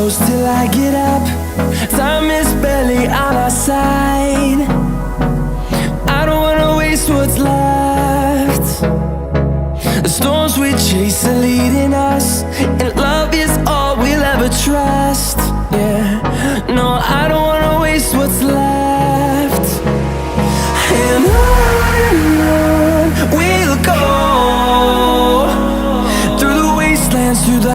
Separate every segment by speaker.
Speaker 1: close till I get up. Time is barely on our side. I don't wanna waste what's left. The storms we chase are leading us, and love is all we'll ever trust. Yeah, no, I don't wanna waste what's left. And on we'll go, through the wastelands, through the...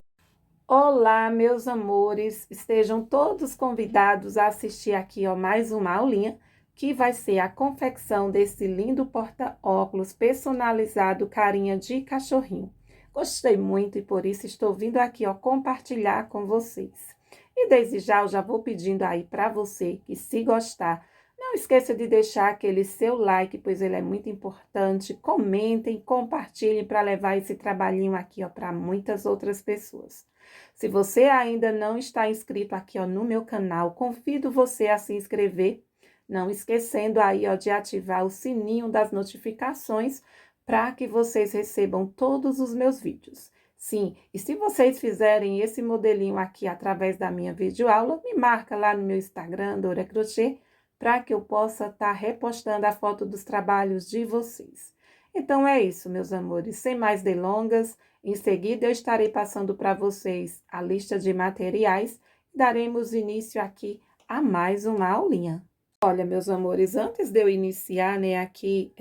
Speaker 2: Olá, meus amores, estejam todos convidados a assistir aqui, ó, mais uma aulinha, que vai ser a confecção desse lindo porta-óculos personalizado carinha de cachorrinho. Gostei muito e por isso estou vindo aqui, ó, compartilhar com vocês. E desde já eu já vou pedindo aí para você que, se gostar, não esqueça de deixar aquele seu like, pois ele é muito importante. Comentem, compartilhem para levar esse trabalhinho aqui, ó, para muitas outras pessoas. Se você ainda não está inscrito aqui, ó, no meu canal, convido você a se inscrever, não esquecendo aí, ó, de ativar o sininho das notificações para que vocês recebam todos os meus vídeos. Sim, e se vocês fizerem esse modelinho aqui através da minha videoaula, me marca lá no meu Instagram, Dora Crochê, para que eu possa estar repostando a foto dos trabalhos de vocês. Então é isso, meus amores, sem mais delongas, em seguida eu estarei passando para vocês a lista de materiais e daremos início aqui a mais uma aulinha. Olha, meus amores, antes de eu iniciar, né, aqui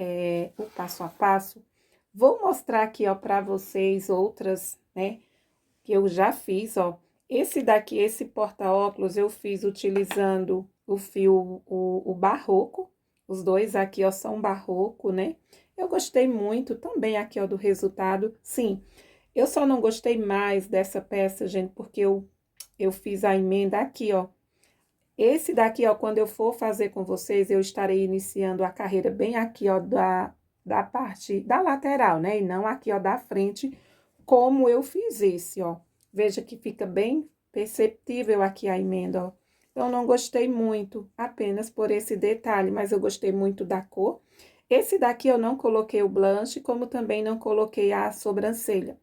Speaker 2: o passo a passo, vou mostrar aqui, ó, para vocês outras, né, que eu já fiz, ó. Esse daqui, esse porta-óculos, eu fiz utilizando o fio, o barroco. Os dois aqui, ó, são barroco, né? Eu gostei muito também aqui, ó, do resultado. Sim, eu só não gostei mais dessa peça, gente, porque eu fiz a emenda aqui, ó. Esse daqui, ó, quando eu for fazer com vocês, eu estarei iniciando a carreira bem aqui, ó, da parte da lateral, né? E não aqui, ó, da frente, como eu fiz esse, ó. Veja que fica bem perceptível aqui a emenda, ó. Então, não gostei muito, apenas por esse detalhe, mas eu gostei muito da cor. Esse daqui eu não coloquei o blanche, como também não coloquei a sobrancelha.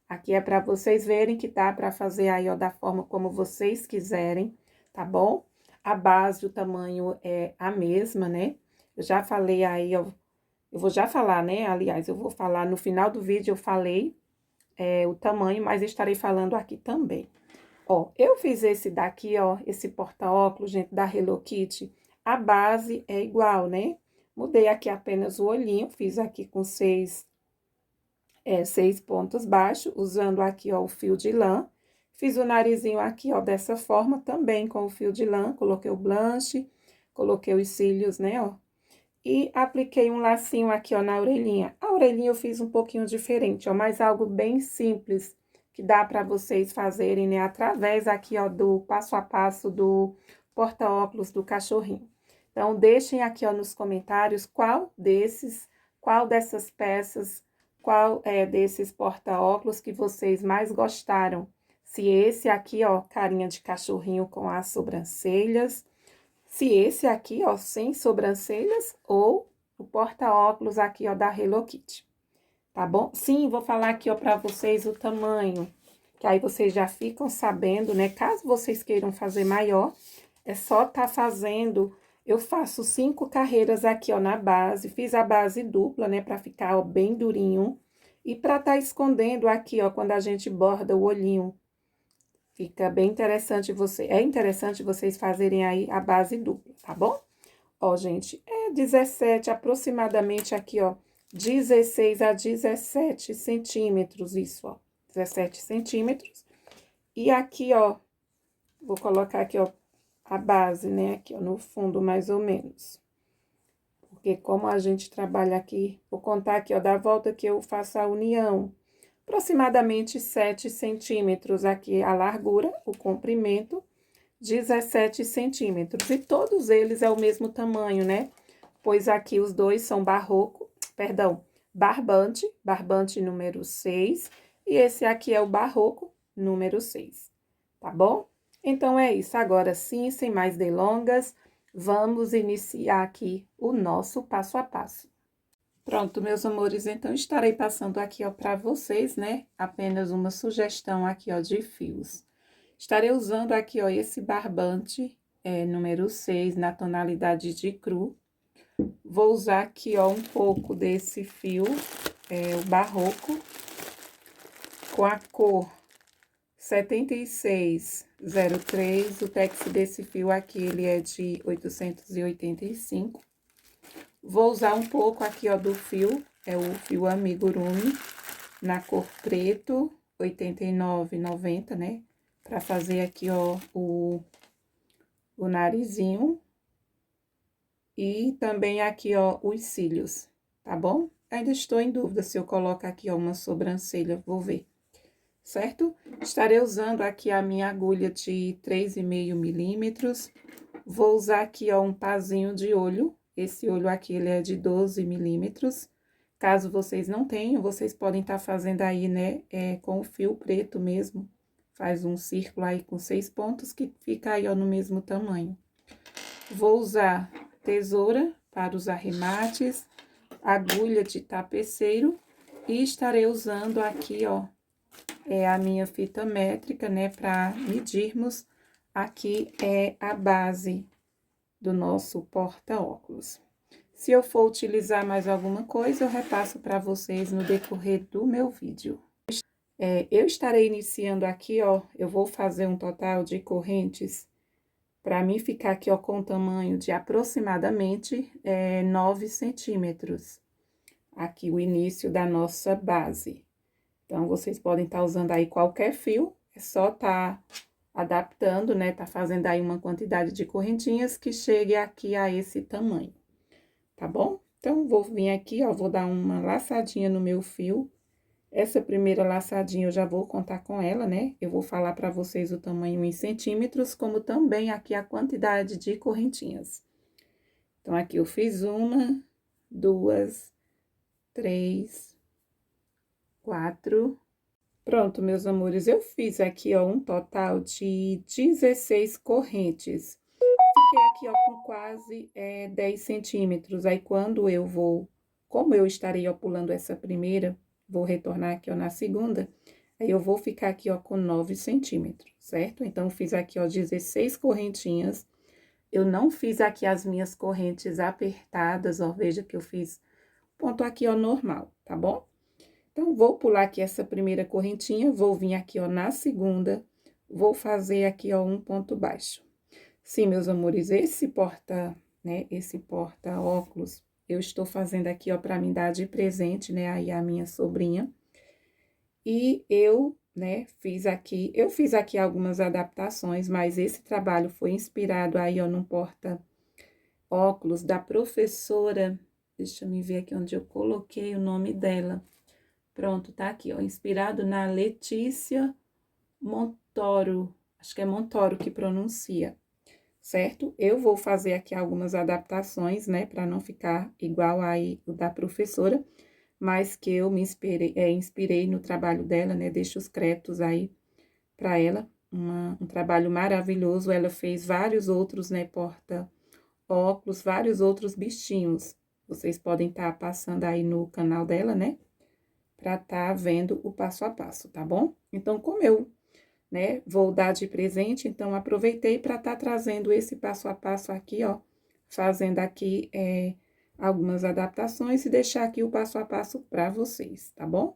Speaker 2: Aqui é para vocês verem que dá para fazer aí, ó, da forma como vocês quiserem, tá bom? A base, o tamanho é a mesma, né? Eu já falei aí, ó, eu vou já falar, né? Aliás, eu vou falar no final do vídeo, eu falei o tamanho, mas estarei falando aqui também. Ó, eu fiz esse daqui, ó, esse porta-óculos, gente, da Hello Kitty. A base é igual, né? Mudei aqui apenas o olhinho, fiz aqui com seis pontos baixos, usando aqui, ó, o fio de lã. Fiz o narizinho aqui, ó, dessa forma, também com o fio de lã. Coloquei o blanche, coloquei os cílios, né, ó. E apliquei um lacinho aqui, ó, na orelhinha. A orelhinha eu fiz um pouquinho diferente, ó, mas algo bem simples, que dá para vocês fazerem, né, através aqui, ó, do passo a passo do porta-óculos do cachorrinho. Então, deixem aqui, ó, nos comentários qual dessas peças, qual desses porta-óculos que vocês mais gostaram. Se esse aqui, ó, carinha de cachorrinho com as sobrancelhas, se esse aqui, ó, sem sobrancelhas, ou o porta-óculos aqui, ó, da Hello Kitty. Tá bom? Sim, vou falar aqui, ó, pra vocês o tamanho, que aí vocês já ficam sabendo, né? Caso vocês queiram fazer maior, é só tá fazendo... Eu faço 5 carreiras aqui, ó, na base, fiz a base dupla, né, pra ficar, ó, bem durinho. E pra tá escondendo aqui, ó, quando a gente borda o olhinho. Fica bem interessante é interessante vocês fazerem aí a base dupla, tá bom? Ó, gente, 17 aproximadamente aqui, ó, 16 a 17 centímetros, isso, ó, 17 centímetros. E aqui, ó, vou colocar aqui, ó, a base, né, aqui, ó, no fundo, mais ou menos. Porque como a gente trabalha aqui, vou contar aqui, ó, da volta que eu faço a união. Aproximadamente 7 centímetros aqui a largura, o comprimento, 17 centímetros. E todos eles é o mesmo tamanho, né? Pois aqui os dois são barbante número 6, e esse aqui é o barroco número 6, tá bom? Então, é isso. Agora sim, sem mais delongas, vamos iniciar aqui o nosso passo a passo. Pronto, meus amores, então estarei passando aqui, ó, para vocês, né, apenas uma sugestão aqui, ó, de fios. Estarei usando aqui, ó, esse barbante, número 6, na tonalidade de cru. Vou usar aqui, ó, um pouco desse fio, o barroco, com a cor 7603, o tex desse fio aqui, ele é de 885. Vou usar um pouco aqui, ó, do fio, o fio amigurumi, na cor preto, 89,90, né? Pra fazer aqui, ó, o narizinho. E também aqui, ó, os cílios, tá bom? Ainda estou em dúvida se eu coloco aqui, ó, uma sobrancelha, vou ver, certo? Estarei usando aqui a minha agulha de 3,5 milímetros. Vou usar aqui, ó, um pazinho de olho. Esse olho aqui, ele é de 12 milímetros. Caso vocês não tenham, vocês podem estar fazendo aí, né, com o fio preto mesmo. Faz um círculo aí com 6 pontos, que fica aí, ó, no mesmo tamanho. Vou usar tesoura para os arremates, agulha de tapeceiro e estarei usando aqui, ó, a minha fita métrica, né, para medirmos aqui a base do nosso porta-óculos. Se eu for utilizar mais alguma coisa, eu repasso para vocês no decorrer do meu vídeo. Eu estarei iniciando aqui, ó, eu vou fazer um total de correntes, para mim ficar aqui, ó, com o tamanho de aproximadamente 9 centímetros. Aqui o início da nossa base. Então, vocês podem estar usando aí qualquer fio, é só tá adaptando, né? Tá fazendo aí uma quantidade de correntinhas que chegue aqui a esse tamanho, tá bom? Então, vou vir aqui, ó, vou dar uma laçadinha no meu fio. Essa primeira laçadinha eu já vou contar com ela, né? Eu vou falar para vocês o tamanho em centímetros, como também aqui a quantidade de correntinhas. Então, aqui eu fiz 1, 2, 3, 4. Pronto, meus amores, eu fiz aqui, ó, um total de 16 correntes. Fiquei aqui, ó, com quase 10 centímetros. Aí, quando eu vou, como eu estarei, ó, pulando essa primeira, vou retornar aqui, ó, na segunda, aí eu vou ficar aqui, ó, com 9 centímetros, certo? Então, fiz aqui, ó, 16 correntinhas. Eu não fiz aqui as minhas correntes apertadas, ó, veja que eu fiz ponto aqui, ó, normal, tá bom? Então, vou pular aqui essa primeira correntinha, vou vir aqui, ó, na segunda, vou fazer aqui, ó, um ponto baixo. Sim, meus amores, esse porta-óculos, eu estou fazendo aqui, ó, pra mim dar de presente, né, aí a minha sobrinha. E eu, né, fiz aqui algumas adaptações, mas esse trabalho foi inspirado aí, ó, num porta-óculos da professora, deixa eu me ver aqui onde eu coloquei o nome dela. Pronto, tá aqui, ó, inspirado na Letícia Montoro, acho que é Montoro que pronuncia, certo? Eu vou fazer aqui algumas adaptações, né, para não ficar igual aí o da professora, mas que eu me inspirei no trabalho dela, né, deixo os créditos aí para ela, um trabalho maravilhoso. Ela fez vários outros, né, porta-óculos, vários outros bichinhos. Vocês podem estar passando aí no canal dela, né, para estar vendo o passo a passo, tá bom? Então, como eu, né, vou dar de presente, então, aproveitei para estar trazendo esse passo a passo aqui, ó, fazendo aqui algumas adaptações e deixar aqui o passo a passo para vocês, tá bom?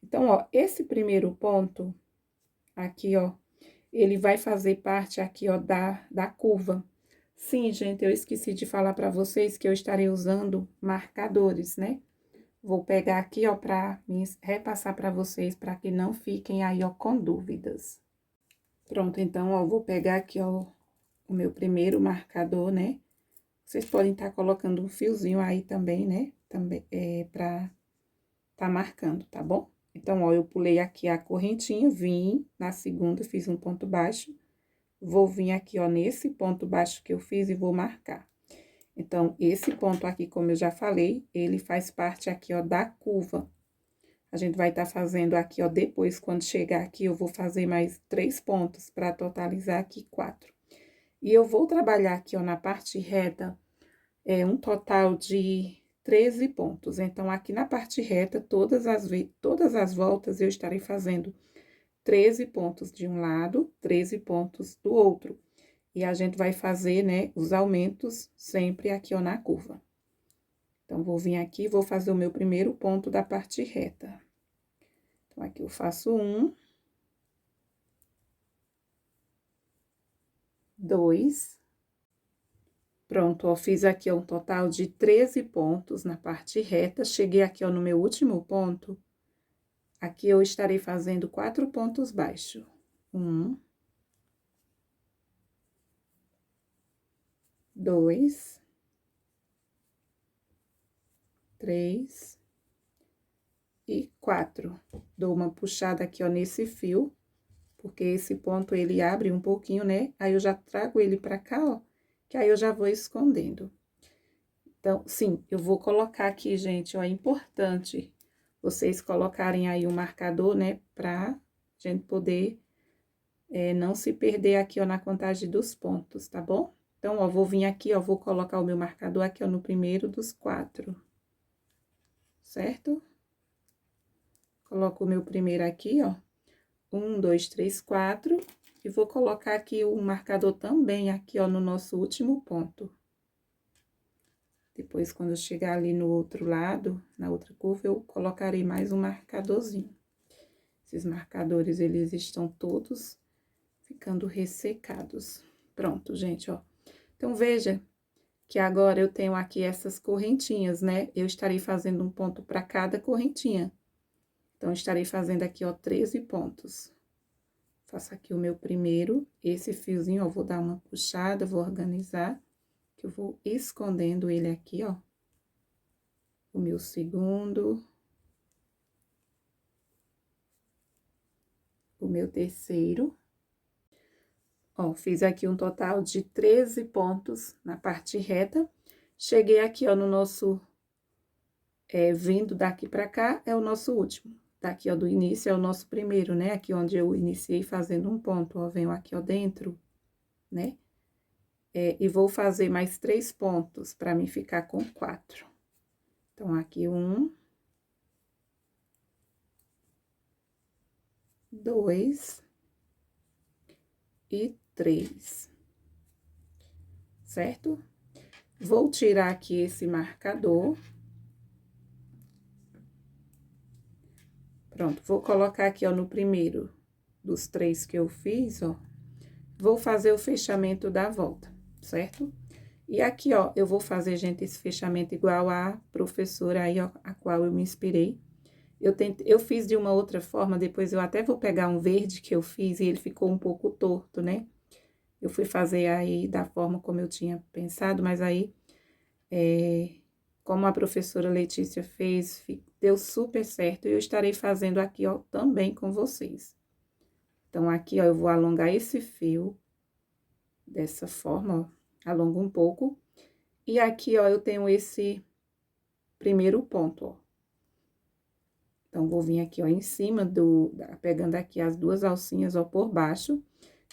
Speaker 2: Então, ó, esse primeiro ponto aqui, ó, ele vai fazer parte aqui, ó, da curva. Sim, gente, eu esqueci de falar para vocês que eu estarei usando marcadores, né? Vou pegar aqui, ó, pra repassar para vocês, para que não fiquem aí, ó, com dúvidas. Pronto, então, ó, vou pegar aqui, ó, o meu primeiro marcador, né? Vocês podem estar colocando um fiozinho aí também, né? Também, pra tá marcando, tá bom? Então, ó, eu pulei aqui a correntinha, vim na segunda, fiz um ponto baixo. Vou vir aqui, ó, nesse ponto baixo que eu fiz e vou marcar. Então, esse ponto aqui, como eu já falei, ele faz parte aqui, ó, da curva. A gente vai estar fazendo aqui, ó, depois, quando chegar aqui, eu vou fazer mais 3 pontos para totalizar aqui 4. E eu vou trabalhar aqui, ó, na parte reta, um total de 13 pontos. Então, aqui na parte reta, todas as voltas eu estarei fazendo 13 pontos de um lado, 13 pontos do outro. E a gente vai fazer, né, os aumentos sempre aqui, ó, na curva. Então, vou vir aqui e vou fazer o meu primeiro ponto da parte reta. Então, aqui eu faço 1, 2. Pronto, ó, fiz aqui ó, um total de 13 pontos na parte reta. Cheguei aqui, ó, no meu último ponto. Aqui eu estarei fazendo 4 pontos baixos. 1, 2, 3 e 4. Dou uma puxada aqui, ó, nesse fio, porque esse ponto ele abre um pouquinho, né? Aí eu já trago ele pra cá, ó, que aí eu já vou escondendo. Então, sim, eu vou colocar aqui, gente, ó, é importante vocês colocarem aí o marcador, né, pra gente poder não se perder aqui, ó, na contagem dos pontos, tá bom? Então, ó, vou vir aqui, ó, vou colocar o meu marcador aqui, ó, no primeiro dos 4, certo? Coloco o meu primeiro aqui, ó, 1, 2, 3, 4, e vou colocar aqui o marcador também aqui, ó, no nosso último ponto. Depois, quando eu chegar ali no outro lado, na outra curva, eu colocarei mais um marcadorzinho. Esses marcadores, eles estão todos ficando ressecados. Pronto, gente, ó. Então, veja que agora eu tenho aqui essas correntinhas, né? Eu estarei fazendo um ponto para cada correntinha. Então, estarei fazendo aqui, ó, 13 pontos. Faço aqui o meu primeiro, esse fiozinho, ó, vou dar uma puxada, vou organizar, que eu vou escondendo ele aqui, ó. O meu segundo. O meu terceiro. Ó, fiz aqui um total de 13 pontos na parte reta. Cheguei aqui, ó, no nosso, vindo daqui pra cá, é o nosso último. Daqui, ó, do início é o nosso primeiro, né? Aqui onde eu iniciei fazendo um ponto, ó, venho aqui, ó, dentro, né? E vou fazer mais 3 pontos pra mim ficar com 4. Então, aqui 1, 2 e 3, certo? Vou tirar aqui esse marcador. Pronto, vou colocar aqui, ó, no primeiro dos 3 que eu fiz, ó. Vou fazer o fechamento da volta, certo? E aqui, ó, eu vou fazer, gente, esse fechamento igual a professora aí, ó, a qual eu me inspirei. Eu fiz de uma outra forma, depois eu até vou pegar um verde que eu fiz e ele ficou um pouco torto, né? Eu fui fazer aí da forma como eu tinha pensado, mas aí, como a professora Letícia fez, deu super certo. E eu estarei fazendo aqui, ó, também com vocês. Então, aqui, ó, eu vou alongar esse fio dessa forma, ó, alongo um pouco. E aqui, ó, eu tenho esse primeiro ponto, ó. Então, vou vir aqui, ó, em cima pegando aqui as 2 alcinhas, ó, por baixo.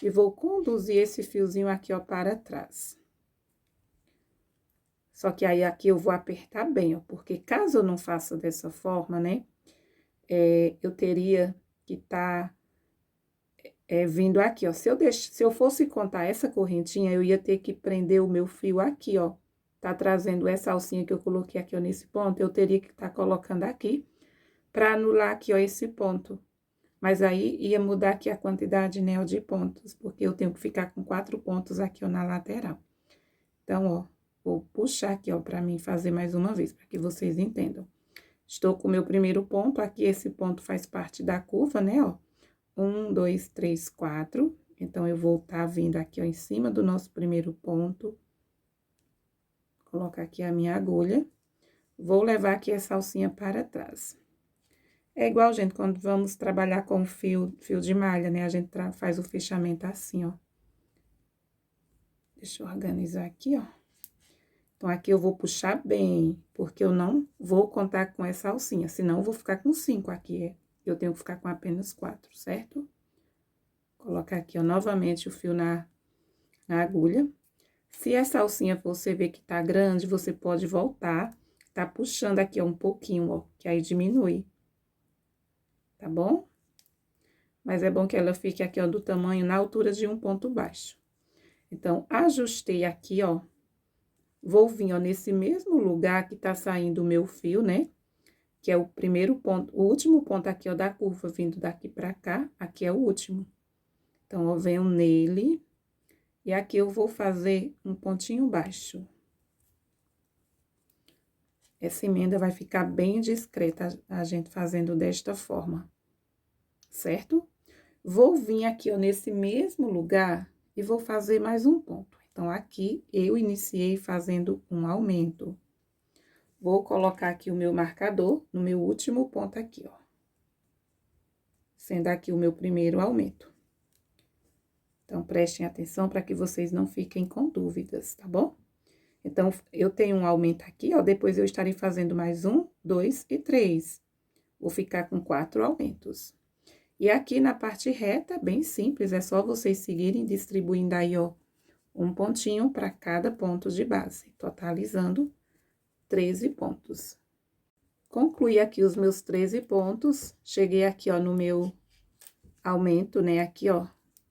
Speaker 2: E vou conduzir esse fiozinho aqui, ó, para trás. Só que aí, aqui eu vou apertar bem, ó, porque caso eu não faça dessa forma, né, eu teria que tá vindo aqui, ó. Se eu fosse contar essa correntinha, eu ia ter que prender o meu fio aqui, ó. Tá trazendo essa alcinha que eu coloquei aqui, ó, nesse ponto, eu teria que tá colocando aqui, pra anular aqui, ó, esse ponto. Mas aí, ia mudar aqui a quantidade, né, ó, de pontos, porque eu tenho que ficar com 4 pontos aqui, ó, na lateral. Então, ó, vou puxar aqui, ó, pra mim fazer mais uma vez, pra que vocês entendam. Estou com o meu primeiro ponto, aqui esse ponto faz parte da curva, né, ó. 1, 2, 3, 4. Então, eu vou tá vindo aqui, ó, em cima do nosso primeiro ponto. Colocar aqui a minha agulha. Vou levar aqui essa alcinha para trás. É igual, gente, quando vamos trabalhar com fio de malha, né? A gente faz o fechamento assim, ó. Deixa eu organizar aqui, ó. Então, aqui eu vou puxar bem, porque eu não vou contar com essa alcinha, senão eu vou ficar com 5 aqui, eu tenho que ficar com apenas 4, certo? Colocar aqui, ó, novamente o fio na agulha. Se essa alcinha você vê que tá grande, você pode voltar, tá puxando aqui, ó, um pouquinho, ó, que aí diminui. Tá bom? mas é bom que ela fique aqui, ó, do tamanho na altura de um ponto baixo. Então, ajustei aqui, ó, vou vir, ó, nesse mesmo lugar que tá saindo o meu fio, né? Que é o primeiro ponto, o último ponto aqui, ó, da curva, vindo daqui pra cá, aqui é o último. Então, eu venho nele, e aqui eu vou fazer um pontinho baixo. Essa emenda vai ficar bem discreta, a gente fazendo desta forma, certo? Vou vir aqui, ó, nesse mesmo lugar, e vou fazer mais um ponto. Então, aqui, eu iniciei fazendo um aumento. Vou colocar aqui o meu marcador no meu último ponto aqui, ó. Sendo aqui o meu primeiro aumento. Então, prestem atenção para que vocês não fiquem com dúvidas, tá bom? Então, eu tenho um aumento aqui, ó, depois eu estarei fazendo mais 1, 2 e 3. Vou ficar com 4 aumentos. E aqui na parte reta, bem simples, é só vocês seguirem distribuindo aí, ó, um pontinho para cada ponto de base, totalizando 13 pontos. Concluí aqui os meus 13 pontos, cheguei aqui, ó, no meu aumento, né, aqui, ó,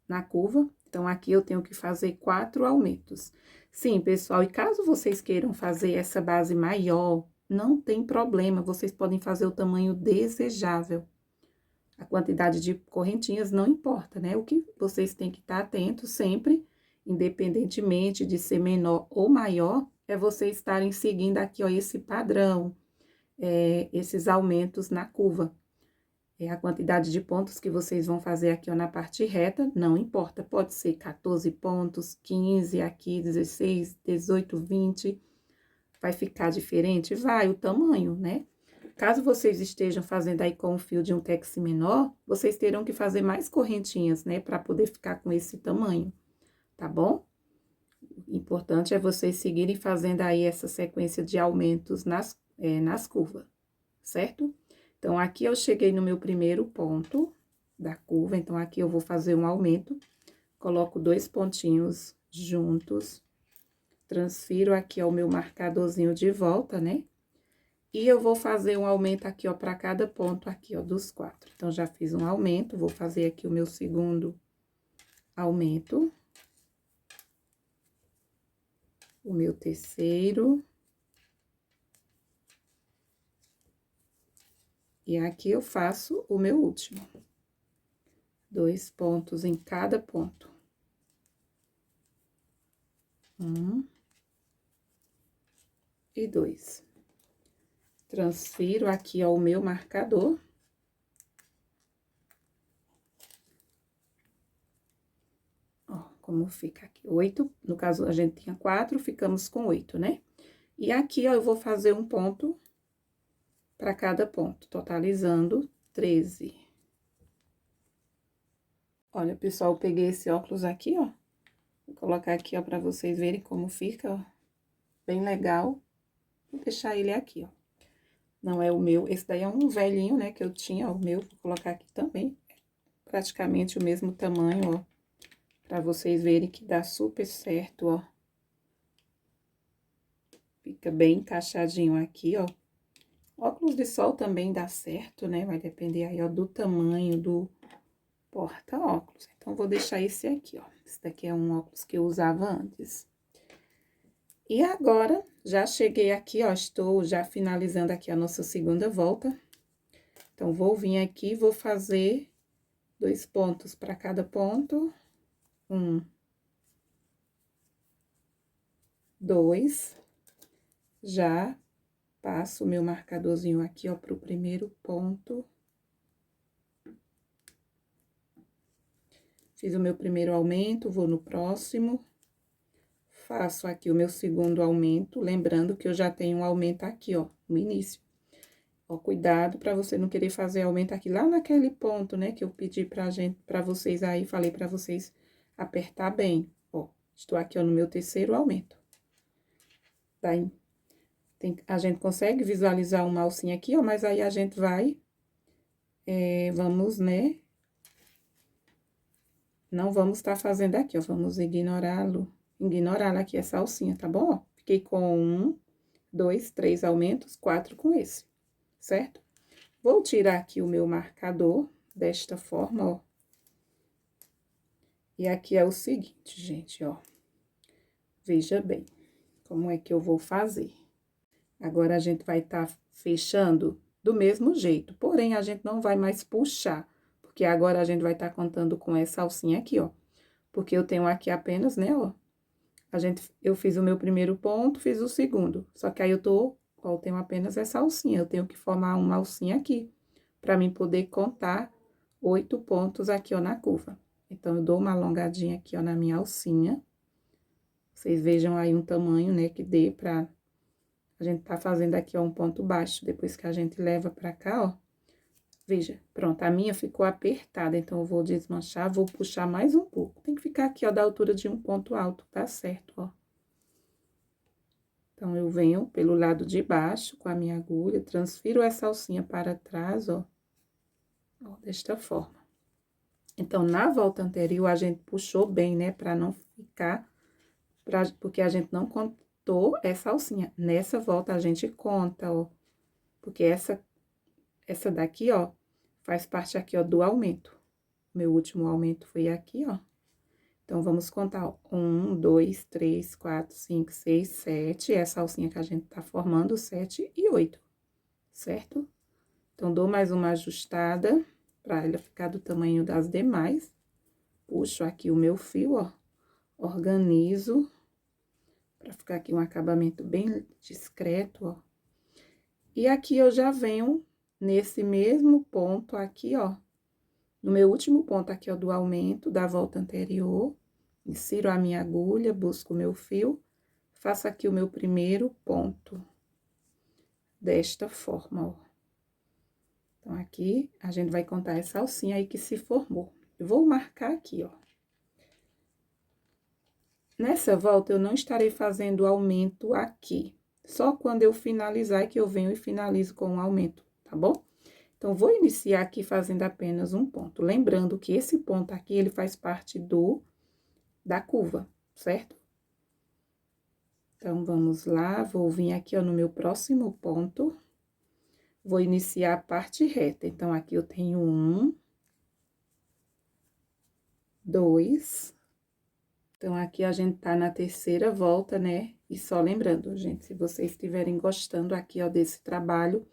Speaker 2: na curva. Então, aqui eu tenho que fazer 4 aumentos. Sim, pessoal, e caso vocês queiram fazer essa base maior, não tem problema, vocês podem fazer o tamanho desejável. A quantidade de correntinhas não importa, né? O que vocês têm que estar atentos sempre, independentemente de ser menor ou maior, é vocês estarem seguindo aqui, ó, esse padrão, esses aumentos na curva. A quantidade de pontos que vocês vão fazer aqui, ó, na parte reta, não importa. Pode ser 14 pontos, 15, aqui 16, 18, 20. Vai ficar diferente? Vai, o tamanho, né? Caso vocês estejam fazendo aí com o fio de um tex menor, vocês terão que fazer mais correntinhas, né? Para poder ficar com esse tamanho, tá bom? O importante é vocês seguirem fazendo aí essa sequência de aumentos nas curvas, certo? Então, aqui eu cheguei no meu primeiro ponto da curva, então, aqui eu vou fazer um aumento, coloco 2 pontinhos juntos, transfiro aqui, ó, o meu marcadorzinho de volta, né? E eu vou fazer um aumento aqui, ó, para cada ponto aqui, ó, dos 4. Então, já fiz um aumento, vou fazer aqui o meu segundo aumento. O meu terceiro. E aqui eu faço o meu último. 2 pontos em cada ponto. 1 e 2. Transfiro aqui, ó, o meu marcador. Ó, como fica aqui, 8, no caso, a gente tinha 4, ficamos com 8, né? E aqui, ó, eu vou fazer um ponto para cada ponto, totalizando 13. Olha, pessoal, eu peguei esse óculos aqui, ó. Vou colocar aqui, ó, para vocês verem como fica, ó. Bem legal. Vou deixar ele aqui, ó. Não é o meu, esse daí é um velhinho, né, que eu tinha, ó, o meu, vou colocar aqui também. Praticamente o mesmo tamanho, ó. Pra vocês verem que dá super certo, ó. Fica bem encaixadinho aqui, ó. Óculos de sol também dá certo, né? Vai depender aí, ó, do tamanho do porta-óculos. Então, vou deixar esse aqui, ó. Esse daqui é um óculos que eu usava antes. E agora, já cheguei aqui, ó, estou já finalizando aqui a nossa segunda volta. Então, vou vir aqui e vou fazer 2 pontos para cada ponto. 1, 2. Já passo o meu marcadorzinho aqui, ó, pro primeiro ponto. Fiz o meu primeiro aumento, vou no próximo. Faço aqui o meu segundo aumento, lembrando que eu já tenho um aumento aqui, ó, no início. Ó, cuidado pra você não querer fazer aumento aqui lá naquele ponto, né, que eu pedi pra vocês aí, falei pra vocês apertar bem. Ó, estou aqui, ó, no meu terceiro aumento. Daí, a gente consegue visualizar uma alcinha aqui, ó, mas aí a gente vai, vamos, né, não vamos estar fazendo aqui, ó, vamos ignorar aqui essa alcinha, tá bom? Ó, fiquei com 1, 2, 3 aumentos, 4 com esse, certo? Vou tirar aqui o meu marcador desta forma, ó, E aqui é o seguinte, gente, ó. Veja bem como é que eu vou fazer. Agora, a gente vai estar fechando do mesmo jeito, porém, a gente não vai mais puxar, porque agora a gente vai estar contando com essa alcinha aqui, ó. Porque eu tenho aqui apenas, né, ó. Eu fiz o meu primeiro ponto, fiz o segundo. Só que aí ó, eu tenho apenas essa alcinha. Eu tenho que formar uma alcinha aqui, pra mim poder contar 8 pontos aqui, ó, na curva. Então, eu dou uma alongadinha aqui, ó, na minha alcinha. Vocês vejam aí um tamanho, né, que dê pra... A gente tá fazendo aqui, ó, um ponto baixo. Depois que a gente leva pra cá, ó. Veja, pronto, a minha ficou apertada. Então, eu vou desmanchar, vou puxar mais um pouco. Tem que ficar aqui, ó, da altura de um ponto alto, tá certo, ó. Então, eu venho pelo lado de baixo com a minha agulha, transfiro essa alcinha para trás, ó. Ó, desta forma. Então, na volta anterior, a gente puxou bem, né, pra não ficar... porque a gente não contou essa alcinha. Nessa volta, a gente conta, ó. Porque essa daqui, ó, faz parte aqui, ó, do aumento. Meu último aumento foi aqui, ó. Então, vamos contar, ó. 1, 2, 3, 4, 5, 6, 7. Essa alcinha que a gente tá formando, 7 e 8, certo? Então, dou mais uma ajustada pra ela ficar do tamanho das demais. Puxo aqui o meu fio, ó. Organizo pra ficar aqui um acabamento bem discreto, ó. E aqui eu já venho nesse mesmo ponto aqui, ó. No meu último ponto aqui, ó, do aumento da volta anterior. Insiro a minha agulha, busco o meu fio, faço aqui o meu primeiro ponto. Desta forma, ó. Então, aqui, a gente vai contar essa alcinha aí que se formou. Eu vou marcar aqui, ó. Nessa volta, eu não estarei fazendo aumento aqui. Só quando eu finalizar que eu venho e finalizo com o aumento, tá bom? Então, vou iniciar aqui fazendo apenas um ponto. Lembrando que esse ponto aqui, ele faz parte da curva, certo? Então, vamos lá, vou vir aqui, ó, no meu próximo ponto. Vou iniciar a parte reta. Então, aqui eu tenho 1, 2. Então, aqui a gente tá na terceira volta, né? E só lembrando, gente, se vocês estiverem gostando aqui, ó, desse trabalho,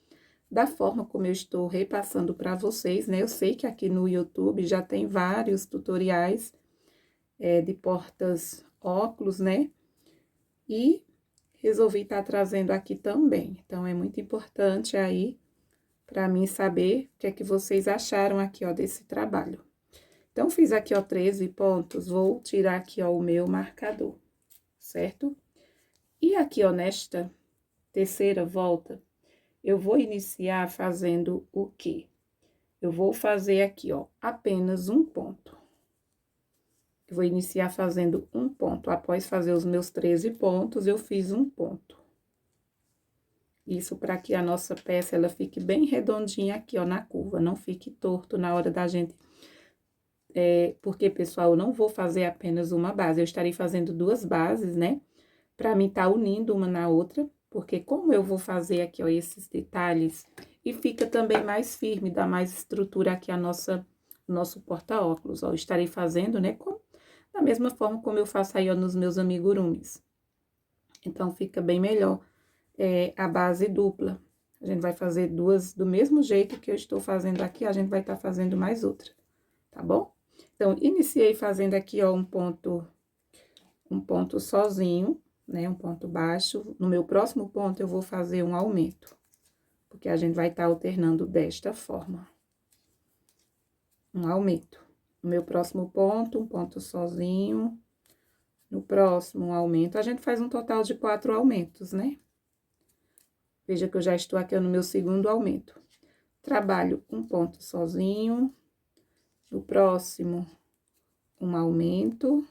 Speaker 2: da forma como eu estou repassando para vocês, né? Eu sei que aqui no YouTube já tem vários tutoriais de portas óculos, né? E resolvi estar trazendo aqui também. Então, é muito importante aí para mim saber o que é que vocês acharam aqui, ó, desse trabalho. Então, fiz aqui, ó, 13 pontos, vou tirar aqui, ó, o meu marcador, certo? E aqui, ó, nesta terceira volta, eu vou iniciar fazendo o quê? Eu vou fazer aqui, ó, apenas um ponto. Eu vou iniciar fazendo um ponto. Após fazer os meus 13 pontos, eu fiz um ponto. Isso para que a nossa peça, ela fique bem redondinha aqui, ó, na curva. Não fique torto na hora da gente... porque, pessoal, eu não vou fazer apenas uma base. Eu estarei fazendo 2 bases, né? Pra mim tá unindo uma na outra. Porque como eu vou fazer aqui, ó, esses detalhes, e fica também mais firme, dá mais estrutura aqui a nosso porta-óculos, ó. Eu estarei fazendo, né, da mesma forma como eu faço aí, ó, nos meus amigurumis. Então, fica bem melhor a base dupla. A gente vai fazer 2 do mesmo jeito que eu estou fazendo aqui, a gente vai estar fazendo mais outra, tá bom? Então, iniciei fazendo aqui, ó, um ponto sozinho, né, um ponto baixo. No meu próximo ponto, eu vou fazer um aumento, porque a gente vai estar alternando desta forma. Um aumento. No meu próximo ponto, um ponto sozinho. No próximo, um aumento. A gente faz um total de 4 aumentos, né? Veja que eu já estou aqui no meu segundo aumento. Trabalho um ponto sozinho. No próximo, um aumento.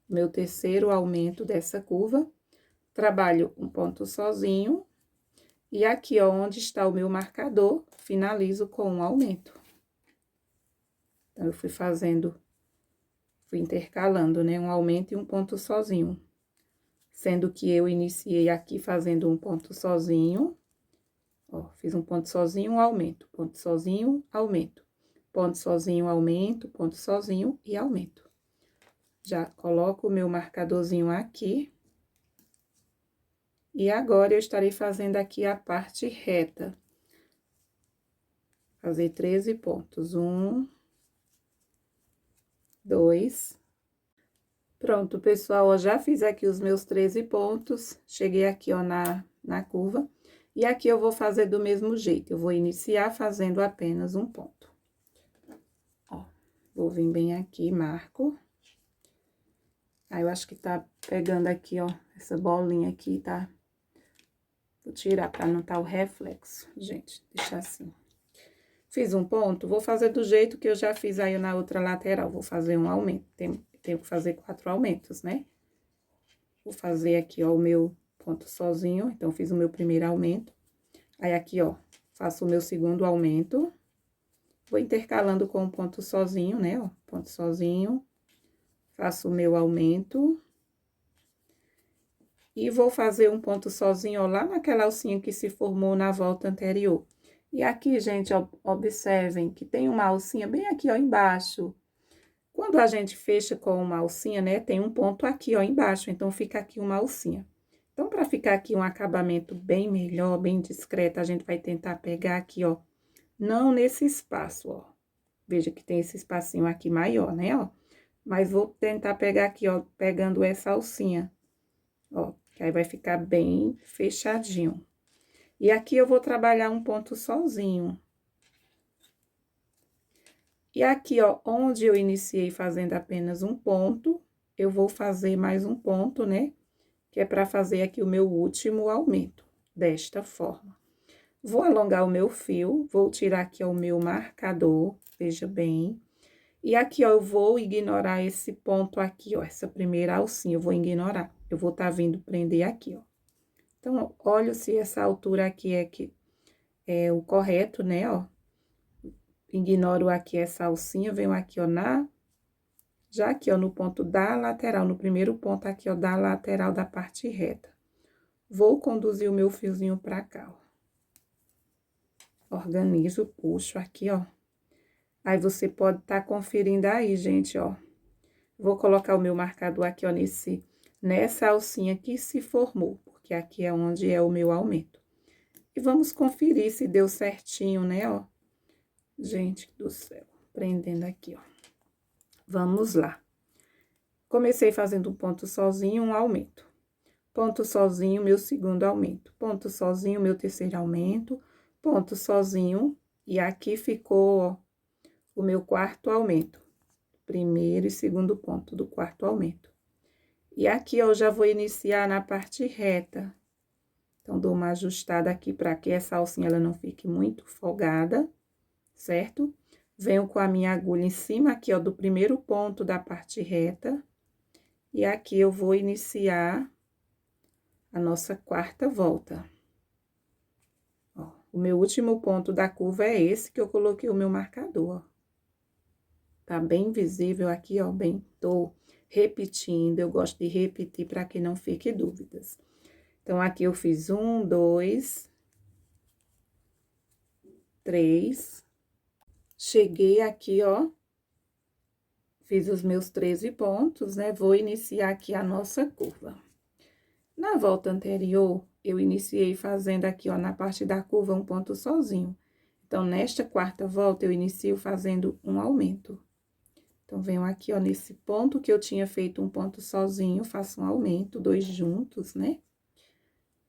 Speaker 2: Meu terceiro aumento dessa curva, trabalho um ponto sozinho, e aqui, ó, onde está o meu marcador, finalizo com um aumento. Então, eu fui intercalando, né, um aumento e um ponto sozinho. Sendo que eu iniciei aqui fazendo um ponto sozinho, ó, fiz um ponto sozinho, um aumento, ponto sozinho, aumento. ponto sozinho, aumento, ponto sozinho e aumento. Já coloco o meu marcadorzinho aqui. E agora, eu estarei fazendo aqui a parte reta. Fazer 13 pontos. 1, 2. Pronto, pessoal, ó, já fiz aqui os meus 13 pontos. Cheguei aqui, ó, na curva. E aqui eu vou fazer do mesmo jeito. Eu vou iniciar fazendo apenas um ponto. Ó, vou vir bem aqui, marco. Aí, eu acho que tá pegando aqui, ó, essa bolinha aqui, tá? Vou tirar pra não tá o reflexo, gente, deixa assim. Fiz um ponto, vou fazer do jeito que eu já fiz aí na outra lateral. Vou fazer um aumento, tenho que fazer 4 aumentos, né? Vou fazer aqui, ó, o meu ponto sozinho, então, fiz o meu primeiro aumento. Aí, aqui, ó, faço o meu segundo aumento. Vou intercalando com o ponto sozinho, né, ó, ponto sozinho. Faço o meu aumento. E vou fazer um ponto sozinho, ó, lá naquela alcinha que se formou na volta anterior. E aqui, gente, ó, observem que tem uma alcinha bem aqui, ó, embaixo. Quando a gente fecha com uma alcinha, né, tem um ponto aqui, ó, embaixo, então, fica aqui uma alcinha. Então, para ficar aqui um acabamento bem melhor, bem discreto, a gente vai tentar pegar aqui, ó, não nesse espaço, ó. Veja que tem esse espacinho aqui maior, né, ó. Mas vou tentar pegar aqui, ó, pegando essa alcinha, ó, que aí vai ficar bem fechadinho. E aqui eu vou trabalhar um ponto sozinho. E aqui, ó, onde eu iniciei fazendo apenas um ponto, eu vou fazer mais um ponto, né? Que é para fazer aqui o meu último aumento, desta forma. Vou alongar o meu fio, vou tirar aqui, ó, o meu marcador, veja bem. E aqui, ó, eu vou ignorar esse ponto aqui, ó, essa primeira alcinha, eu vou ignorar. Eu vou tá vindo prender aqui, ó. Então, olha se essa altura aqui é o correto, né, ó. Ignoro aqui essa alcinha, venho aqui, ó, já aqui, ó, no ponto da lateral, no primeiro ponto aqui, ó, da lateral da parte reta. Vou conduzir o meu fiozinho pra cá, ó. Organizo, puxo aqui, ó. Aí, você pode tá conferindo aí, gente, ó. Vou colocar o meu marcador aqui, ó, nessa alcinha que se formou, porque aqui é onde é o meu aumento. E vamos conferir se deu certinho, né, ó. Gente do céu, prendendo aqui, ó. Vamos lá. Comecei fazendo um ponto sozinho, um aumento. Ponto sozinho, meu segundo aumento. Ponto sozinho, meu terceiro aumento. Ponto sozinho, e aqui ficou, ó, o meu quarto aumento. Primeiro e segundo ponto do quarto aumento. E aqui, ó, eu já vou iniciar na parte reta. Então, dou uma ajustada aqui para que essa alcinha ela não fique muito folgada, certo? Venho com a minha agulha em cima aqui, ó, do primeiro ponto da parte reta. E aqui eu vou iniciar a nossa quarta volta. Ó, o meu último ponto da curva é esse que eu coloquei o meu marcador, ó. Tá bem visível aqui, ó, bem, tô repetindo, eu gosto de repetir para que não fique dúvidas. Então, aqui eu fiz 1, 2, 3. Cheguei aqui, ó, fiz os meus 13 pontos, né? Vou iniciar aqui a nossa curva. Na volta anterior, eu iniciei fazendo aqui, ó, na parte da curva, um ponto sozinho. Então, nesta quarta volta, eu inicio fazendo um aumento. Então, venho aqui, ó, nesse ponto que eu tinha feito um ponto sozinho, faço um aumento, 2 juntos, né?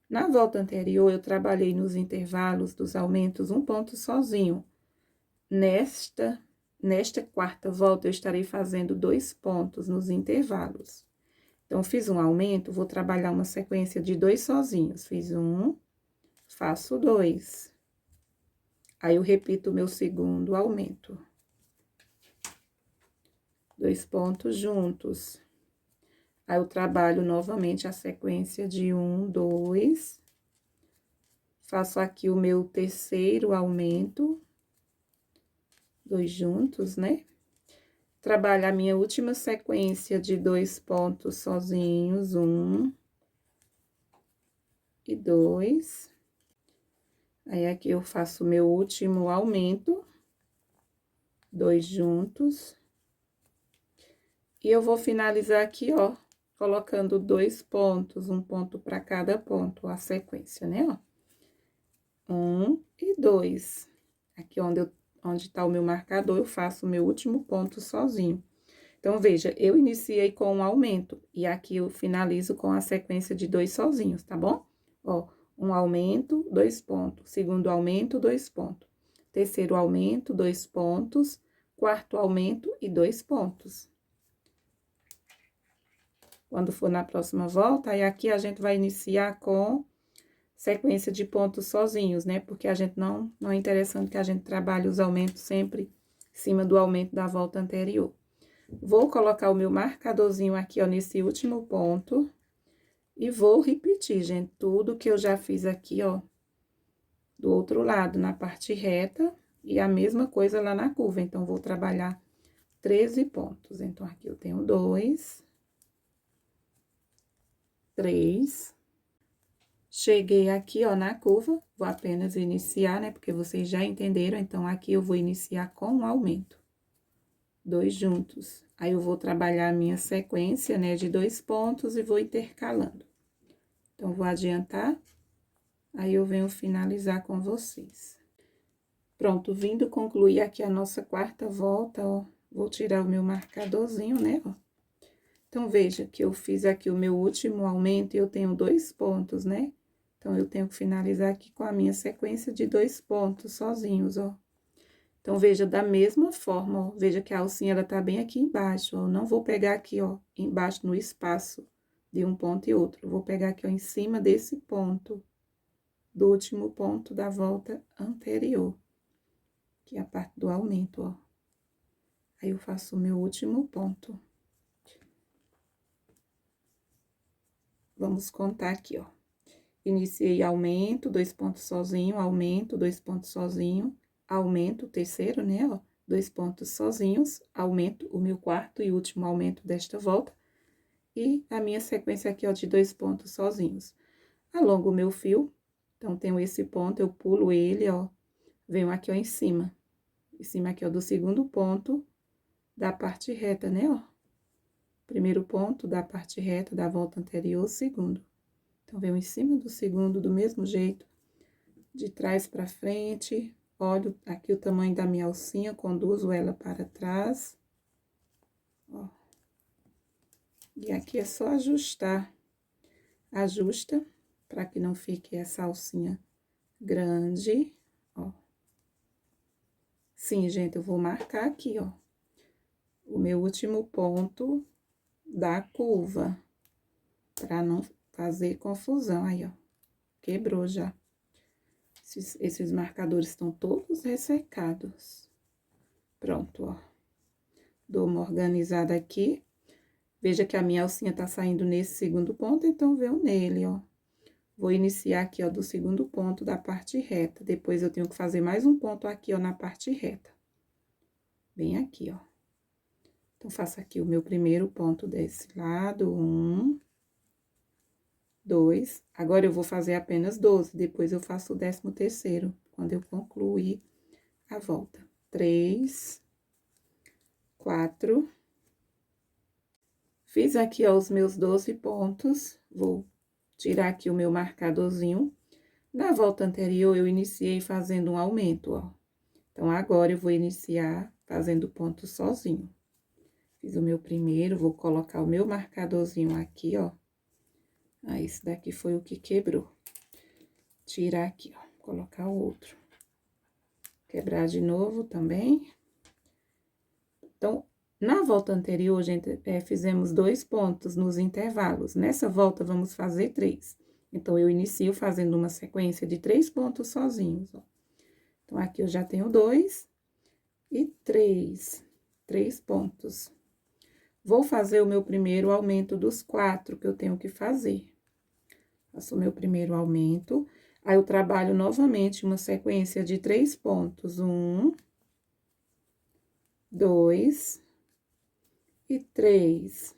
Speaker 2: Na volta anterior, eu trabalhei nos intervalos dos aumentos um ponto sozinho. Nesta quarta volta, eu estarei fazendo 2 pontos nos intervalos. Então, fiz um aumento, vou trabalhar uma sequência de 2 sozinhos. Fiz 1, faço 2. Aí, eu repito o meu segundo aumento. 2 pontos juntos. Aí, eu trabalho novamente a sequência de 1, 2. Faço aqui o meu terceiro aumento. 2 juntos, né? Trabalho a minha última sequência de 2 pontos sozinhos, 1 e 2. Aí, aqui eu faço o meu último aumento. 2 juntos. E eu vou finalizar aqui, ó, colocando 2 pontos, um ponto para cada ponto, a sequência, né, ó. 1 e 2. Aqui onde tá o meu marcador, eu faço o meu último ponto sozinho. Então, veja, eu iniciei com um aumento, e aqui eu finalizo com a sequência de 2 sozinhos, tá bom? Ó, um aumento, 2 pontos. Segundo aumento, 2 pontos. Terceiro aumento, 2 pontos. Quarto aumento e 2 pontos. Quando for na próxima volta, aí aqui a gente vai iniciar com sequência de pontos sozinhos, né? Porque a gente não é interessante que a gente trabalhe os aumentos sempre em cima do aumento da volta anterior. Vou colocar o meu marcadorzinho aqui, ó, nesse último ponto. E vou repetir, gente, tudo que eu já fiz aqui, ó, do outro lado, na parte reta. E a mesma coisa lá na curva. Então, vou trabalhar 13 pontos. Então, aqui eu tenho 2... 3. Cheguei aqui, ó, na curva, vou apenas iniciar, né, porque vocês já entenderam, então, aqui eu vou iniciar com um aumento. 2 juntos. Aí, eu vou trabalhar a minha sequência, né, de 2 pontos e vou intercalando. Então, vou adiantar, aí eu venho finalizar com vocês. Pronto, vindo concluir aqui a nossa quarta volta, ó, vou tirar o meu marcadorzinho, né, ó. Então, veja que eu fiz aqui o meu último aumento e eu tenho 2 pontos, né? Então, eu tenho que finalizar aqui com a minha sequência de 2 pontos sozinhos, ó. Então, veja, da mesma forma, ó, veja que a alcinha, ela tá bem aqui embaixo, ó. Eu não vou pegar aqui, ó, embaixo no espaço de um ponto e outro. Eu vou pegar aqui, ó, em cima desse ponto, do último ponto da volta anterior, que é a parte do aumento, ó. Aí, eu faço o meu último ponto. Vamos contar aqui, ó. Iniciei aumento, 2 pontos sozinho, aumento, 2 pontos sozinho, aumento, terceiro, né, ó, 2 pontos sozinhos, aumento, o meu quarto e último aumento desta volta, e a minha sequência aqui, ó, de 2 pontos sozinhos. Alongo o meu fio, então, tenho esse ponto, eu pulo ele, ó, venho aqui, ó, em cima aqui, ó, do segundo ponto da parte reta, né, ó. Primeiro ponto da parte reta da volta anterior, segundo. Então, venho em cima do segundo, do mesmo jeito, de trás para frente. Olho aqui o tamanho da minha alcinha, conduzo ela para trás. Ó. E aqui é só ajustar. Ajusta, para que não fique essa alcinha grande, ó. Sim, gente, eu vou marcar aqui, ó, o meu último ponto da curva, para não fazer confusão. Aí, ó, quebrou já. Esses marcadores estão todos ressecados. Pronto, ó. Dou uma organizada aqui. Veja que a minha alcinha tá saindo nesse segundo ponto, então venho nele, ó. Vou iniciar aqui, ó, do segundo ponto da parte reta. Depois, eu tenho que fazer mais um ponto aqui, ó, na parte reta. Bem aqui, ó. Então, faço aqui o meu primeiro ponto desse lado, 1, 2. Agora, eu vou fazer apenas 12, depois eu faço o 13º, quando eu concluir a volta. 3, 4. Fiz aqui, ó, os meus 12 pontos, vou tirar aqui o meu marcadorzinho. Na volta anterior, eu iniciei fazendo um aumento, ó. Então, agora, eu vou iniciar fazendo ponto sozinho. Fiz o meu primeiro, vou colocar o meu marcadorzinho aqui, ó. Ah, esse daqui foi o que quebrou. Tirar aqui, ó, colocar o outro. Quebrar de novo também. Então, na volta anterior, gente, fizemos 2 pontos nos intervalos. Nessa volta, vamos fazer 3. Então, eu inicio fazendo uma sequência de 3 pontos sozinhos, ó. Então, aqui eu já tenho 2 e 3. 3 pontos. Vou fazer o meu primeiro aumento dos 4 que eu tenho que fazer. Faço o meu primeiro aumento, aí eu trabalho novamente uma sequência de 3 pontos. 1, 2 e 3.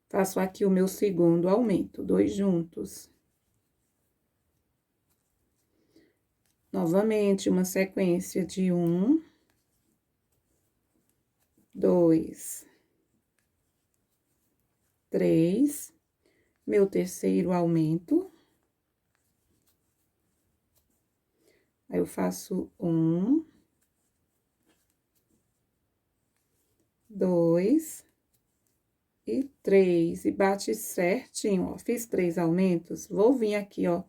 Speaker 2: Faço aqui o meu segundo aumento, 2 juntos. Novamente, uma sequência de 1, 2, 3, meu terceiro aumento. Aí, eu faço 1, 2 e 3, e bate certinho, ó. Fiz 3 aumentos, vou vir aqui, ó,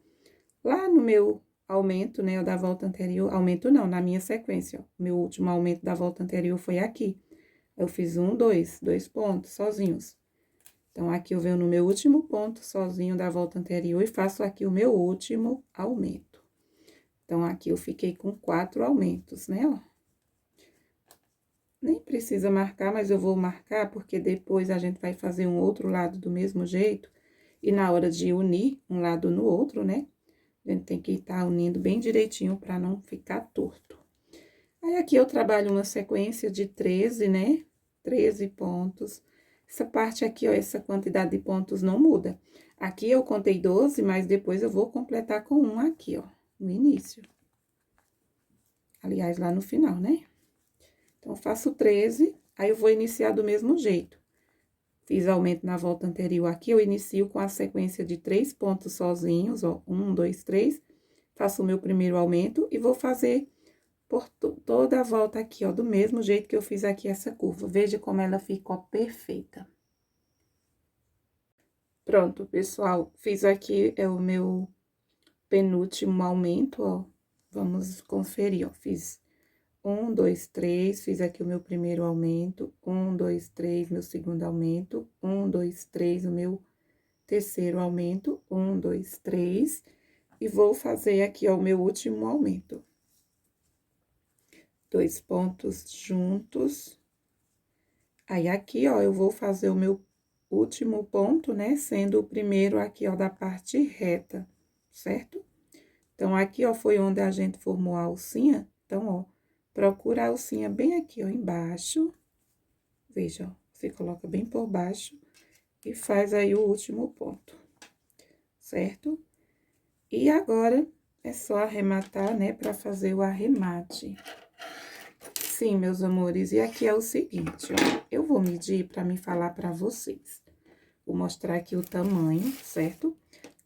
Speaker 2: lá no meu aumento, né, da volta anterior, aumento não, na minha sequência, ó. Meu último aumento da volta anterior foi aqui. Eu fiz 1, 2, 2 pontos sozinhos. Então, aqui eu venho no meu último ponto sozinho da volta anterior e faço aqui o meu último aumento. Então, aqui eu fiquei com 4 aumentos, né, ó. Nem precisa marcar, mas eu vou marcar porque depois a gente vai fazer um outro lado do mesmo jeito. E na hora de unir um lado no outro, né, a gente tem que estar unindo bem direitinho para não ficar torto. Aí, aqui eu trabalho uma sequência de 13, né, 13 pontos. Essa parte aqui, ó, essa quantidade de pontos não muda. Aqui eu contei 12, mas depois eu vou completar com um aqui, ó, no início. Aliás, lá no final, né? Então, eu faço 13, aí eu vou iniciar do mesmo jeito. Fiz aumento na volta anterior aqui, eu inicio com a sequência de 3 pontos sozinhos, ó, 1, 2, 3. Faço o meu primeiro aumento e vou fazer por toda a volta aqui, ó, do mesmo jeito que eu fiz aqui essa curva. Veja como ela ficou perfeita. Pronto, pessoal, fiz aqui o meu penúltimo aumento, ó. Vamos conferir, ó, fiz 1, 2, 3, fiz aqui o meu primeiro aumento, 1, 2, 3, meu segundo aumento, 1, 2, 3, o meu terceiro aumento, 1, 2, 3, e vou fazer aqui, ó, o meu último aumento. 2 pontos juntos. Aí, aqui, ó, eu vou fazer o meu último ponto, né, sendo o primeiro aqui, ó, da parte reta, certo? Então, aqui, ó, foi onde a gente formou a alcinha. Então, ó, procura a alcinha bem aqui, ó, embaixo. Veja, ó, você coloca bem por baixo e faz aí o último ponto, certo? E agora, é só arrematar, né, pra fazer o arremate. Sim, meus amores, e aqui é o seguinte, ó, eu vou medir pra me falar pra vocês. Vou mostrar aqui o tamanho, certo?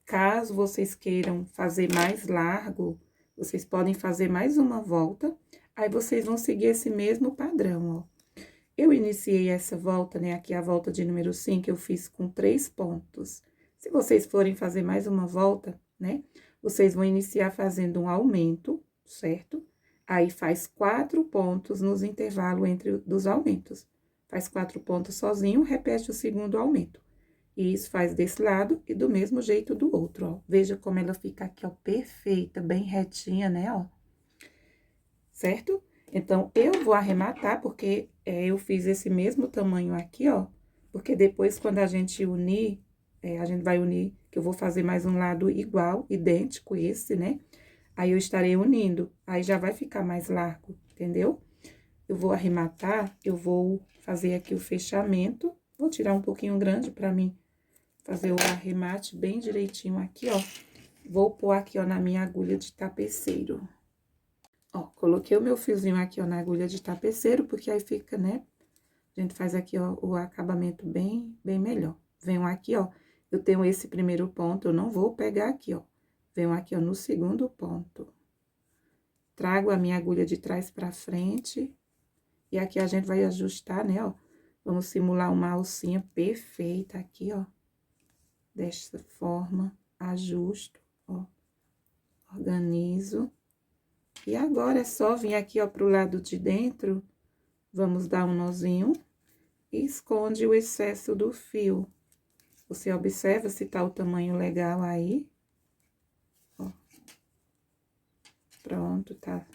Speaker 2: Caso vocês queiram fazer mais largo, vocês podem fazer mais uma volta, aí vocês vão seguir esse mesmo padrão, ó. Eu iniciei essa volta, né, aqui a volta de número 5, eu fiz com 3 pontos. Se vocês forem fazer mais uma volta, né, vocês vão iniciar fazendo um aumento, certo? Aí, faz 4 pontos nos intervalos dos aumentos. Faz 4 pontos sozinho, repete o segundo aumento. E isso faz desse lado e do mesmo jeito do outro, ó. Veja como ela fica aqui, ó, perfeita, bem retinha, né, ó. Certo? Então, eu vou arrematar, porque eu fiz esse mesmo tamanho aqui, ó. Porque depois, quando a gente unir, a gente vai unir, que eu vou fazer mais um lado igual, idêntico esse, né? Aí, eu estarei unindo, aí já vai ficar mais largo, entendeu? Eu vou arrematar, eu vou fazer aqui o fechamento, vou tirar um pouquinho grande pra mim fazer o arremate bem direitinho aqui, ó. Vou pôr aqui, ó, na minha agulha de tapeceiro. Ó, coloquei o meu fiozinho aqui, ó, na agulha de tapeceiro, porque aí fica, né? A gente faz aqui, ó, o acabamento bem melhor. Venho aqui, ó, eu tenho esse primeiro ponto, eu não vou pegar aqui, ó. Venho aqui, ó, no segundo ponto. Trago a minha agulha de trás pra frente. E aqui a gente vai ajustar, né, ó. Vamos simular uma alcinha perfeita aqui, ó. Desta forma, ajusto, ó. Organizo. E agora é só vir aqui, ó, pro lado de dentro. Vamos dar um nozinho. E esconde o excesso do fio. Você observa se tá o tamanho legal aí. Ó. Pronto, tá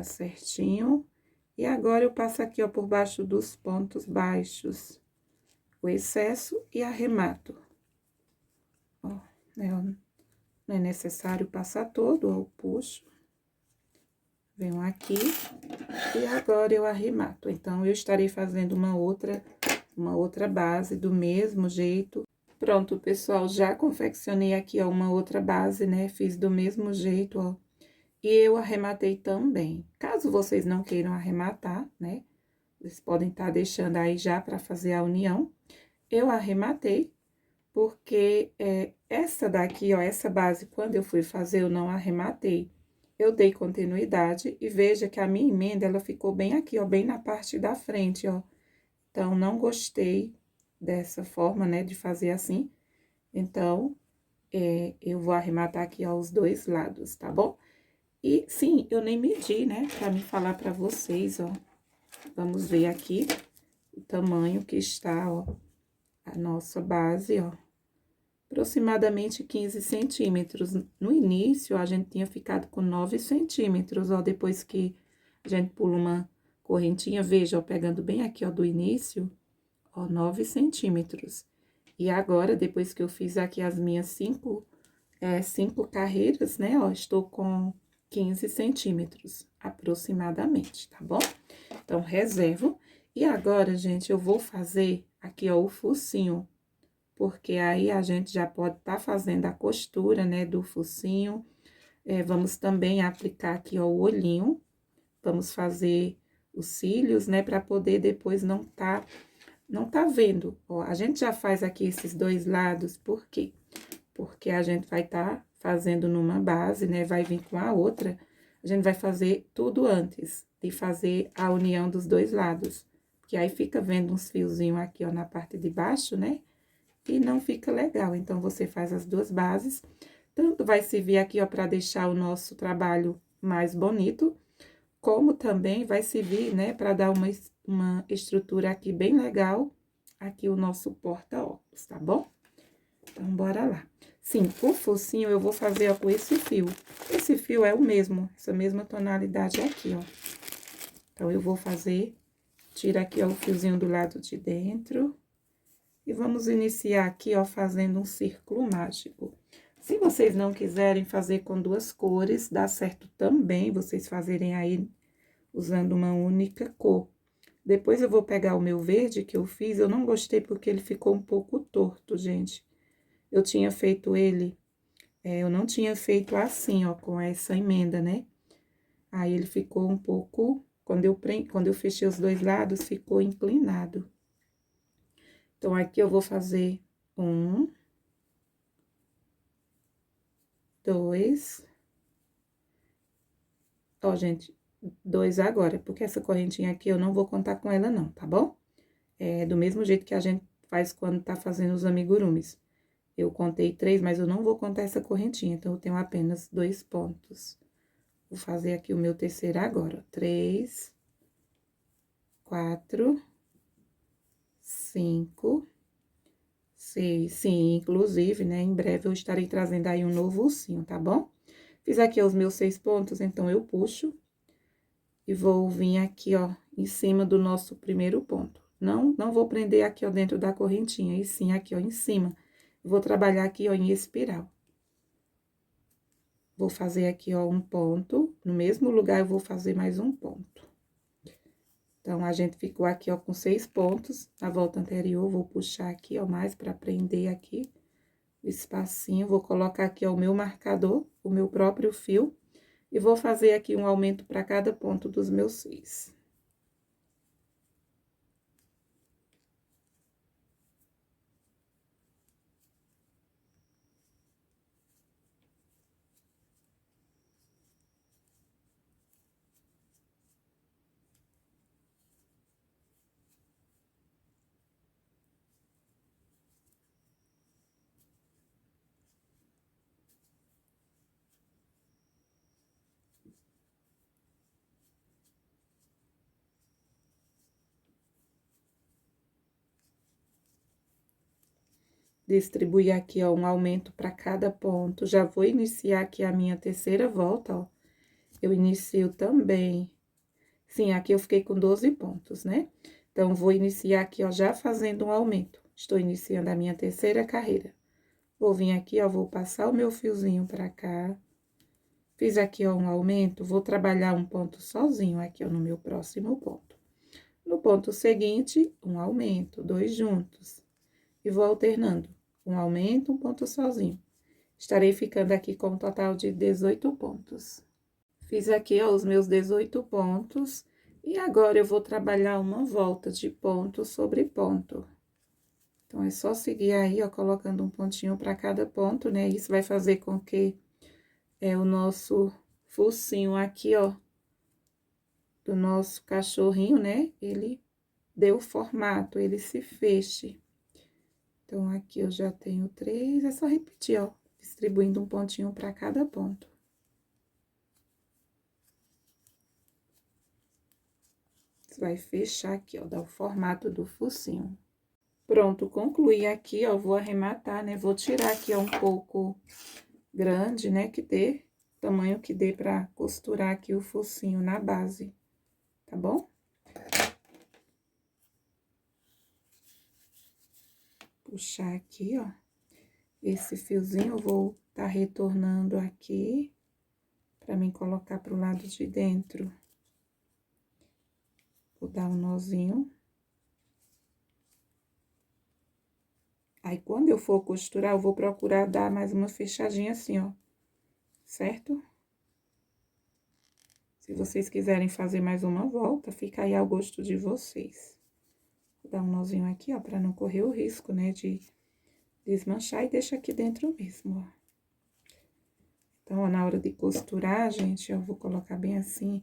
Speaker 2: certinho. E agora, eu passo aqui, ó, por baixo dos pontos baixos, o excesso e arremato. Ó, né, não é necessário passar todo, ó, eu puxo. Venho aqui, e agora eu arremato. Então, eu estarei fazendo uma outra base do mesmo jeito. Pronto, pessoal, já confeccionei aqui, ó, uma outra base, né, fiz do mesmo jeito, ó. E eu arrematei também. Caso vocês não queiram arrematar, né, Vocês podem estar deixando aí já para fazer a união. Eu arrematei, porque essa daqui, ó, essa base, quando eu fui fazer, eu não arrematei. Eu dei continuidade e veja que a minha emenda, ela ficou bem aqui, ó, bem na parte da frente, ó. Então, não gostei dessa forma, né, de fazer assim. Então, eu vou arrematar aqui, ó, os dois lados, tá bom? E, sim, eu nem medi, né, pra me falar pra vocês, ó. Vamos ver aqui o tamanho que está, ó, a nossa base, ó. Aproximadamente 15 centímetros. No início, a gente tinha ficado com 9 centímetros, ó, depois que a gente pula uma correntinha, veja, ó, pegando bem aqui, ó, do início, ó, 9 centímetros. E agora, depois que eu fiz aqui as minhas cinco carreiras, né, ó, estou com 15 centímetros, aproximadamente, tá bom? Então, reservo. E agora, gente, eu vou fazer aqui, ó, o focinho, porque aí a gente já pode estar fazendo a costura, né, do focinho. Vamos também aplicar aqui, ó, o olhinho. Vamos fazer os cílios, né, para poder depois não tá vendo. Ó, a gente já faz aqui esses dois lados, por quê? Porque a gente vai estar fazendo numa base, né, vai vir com a outra. A gente vai fazer tudo antes de fazer a união dos dois lados. Porque aí fica vendo uns fiozinhos aqui, ó, na parte de baixo, né? E não fica legal. Então, você faz as duas bases. Tanto vai servir aqui, ó, para deixar o nosso trabalho mais bonito, como também vai servir, né, para dar uma estrutura aqui bem legal, aqui o nosso porta-óculos, tá bom? Então, bora lá. Sim, o focinho eu vou fazer, ó, com esse fio. Esse fio é o mesmo, essa mesma tonalidade aqui, ó. Então, eu vou fazer, tira aqui, ó, o fiozinho do lado de dentro. E vamos iniciar aqui, ó, fazendo um círculo mágico. Se vocês não quiserem fazer com duas cores, dá certo também vocês fazerem aí usando uma única cor. Depois eu vou pegar o meu verde que eu fiz, eu não gostei porque ele ficou um pouco torto, gente. Eu tinha feito ele, eu não tinha feito assim, ó, com essa emenda, né? Aí ele ficou um pouco, quando eu fechei os dois lados, ficou inclinado. Então, aqui eu vou fazer 1, 2. Ó, gente, 2 agora, porque essa correntinha aqui eu não vou contar com ela não, tá bom? É do mesmo jeito que a gente faz quando tá fazendo os amigurumis. Eu contei 3, mas eu não vou contar essa correntinha, então eu tenho apenas 2 pontos. Vou fazer aqui o meu terceiro agora, 3, 4, 5, 6. Sim, inclusive, né, em breve eu estarei trazendo aí um novo ursinho, tá bom? Fiz aqui os meus 6 pontos, então eu puxo e vou vir aqui, ó, em cima do nosso primeiro ponto. Não vou prender aqui, ó, dentro da correntinha, e sim aqui, ó, em cima. Vou trabalhar aqui, ó, em espiral. Vou fazer aqui, ó, um ponto. No mesmo lugar, eu vou fazer mais um ponto. Então, a gente ficou aqui, ó, com 6 pontos. Na volta anterior, vou puxar aqui, ó, mais pra prender aqui o espacinho. Vou colocar aqui, ó, o meu marcador, o meu próprio fio. E vou fazer aqui um aumento pra cada ponto dos meus 6. Distribuir aqui, ó, um aumento para cada ponto. Já vou iniciar aqui a minha terceira volta, ó. Eu inicio também. Sim, aqui eu fiquei com 12 pontos, né? Então, vou iniciar aqui, ó, já fazendo um aumento. Estou iniciando a minha terceira carreira. Vou vir aqui, ó, vou passar o meu fiozinho pra cá. Fiz aqui, ó, um aumento, vou trabalhar um ponto sozinho aqui, ó, no meu próximo ponto. No ponto seguinte, um aumento, 2 juntos. E vou alternando, um aumento, um ponto sozinho. Estarei ficando aqui com um total de 18 pontos. Fiz aqui, ó, os meus 18 pontos. E agora, eu vou trabalhar uma volta de ponto sobre ponto. Então, é só seguir aí, ó, colocando um pontinho para cada ponto, né? Isso vai fazer com que o nosso focinho aqui, ó, do nosso cachorrinho, né? Ele dê o formato, ele se feche. Então, aqui eu já tenho 3, é só repetir, ó, distribuindo um pontinho para cada ponto. Você vai fechar aqui, ó, dar o formato do focinho. Pronto, concluí aqui, ó, vou arrematar, né? Vou tirar aqui, ó, um pouco grande, né? Que dê, tamanho que dê pra costurar aqui o focinho na base, tá bom? Puxar aqui, ó. Esse fiozinho eu vou tá retornando aqui, pra mim colocar pro lado de dentro. Vou dar um nozinho. Aí, quando eu for costurar, eu vou procurar dar mais uma fechadinha assim, ó. Certo? Se vocês quiserem fazer mais uma volta, fica aí ao gosto de vocês. Vou dar um nozinho aqui, ó, pra não correr o risco, né, de desmanchar e deixa aqui dentro mesmo, ó. Então, ó, na hora de costurar, gente, eu vou colocar bem assim,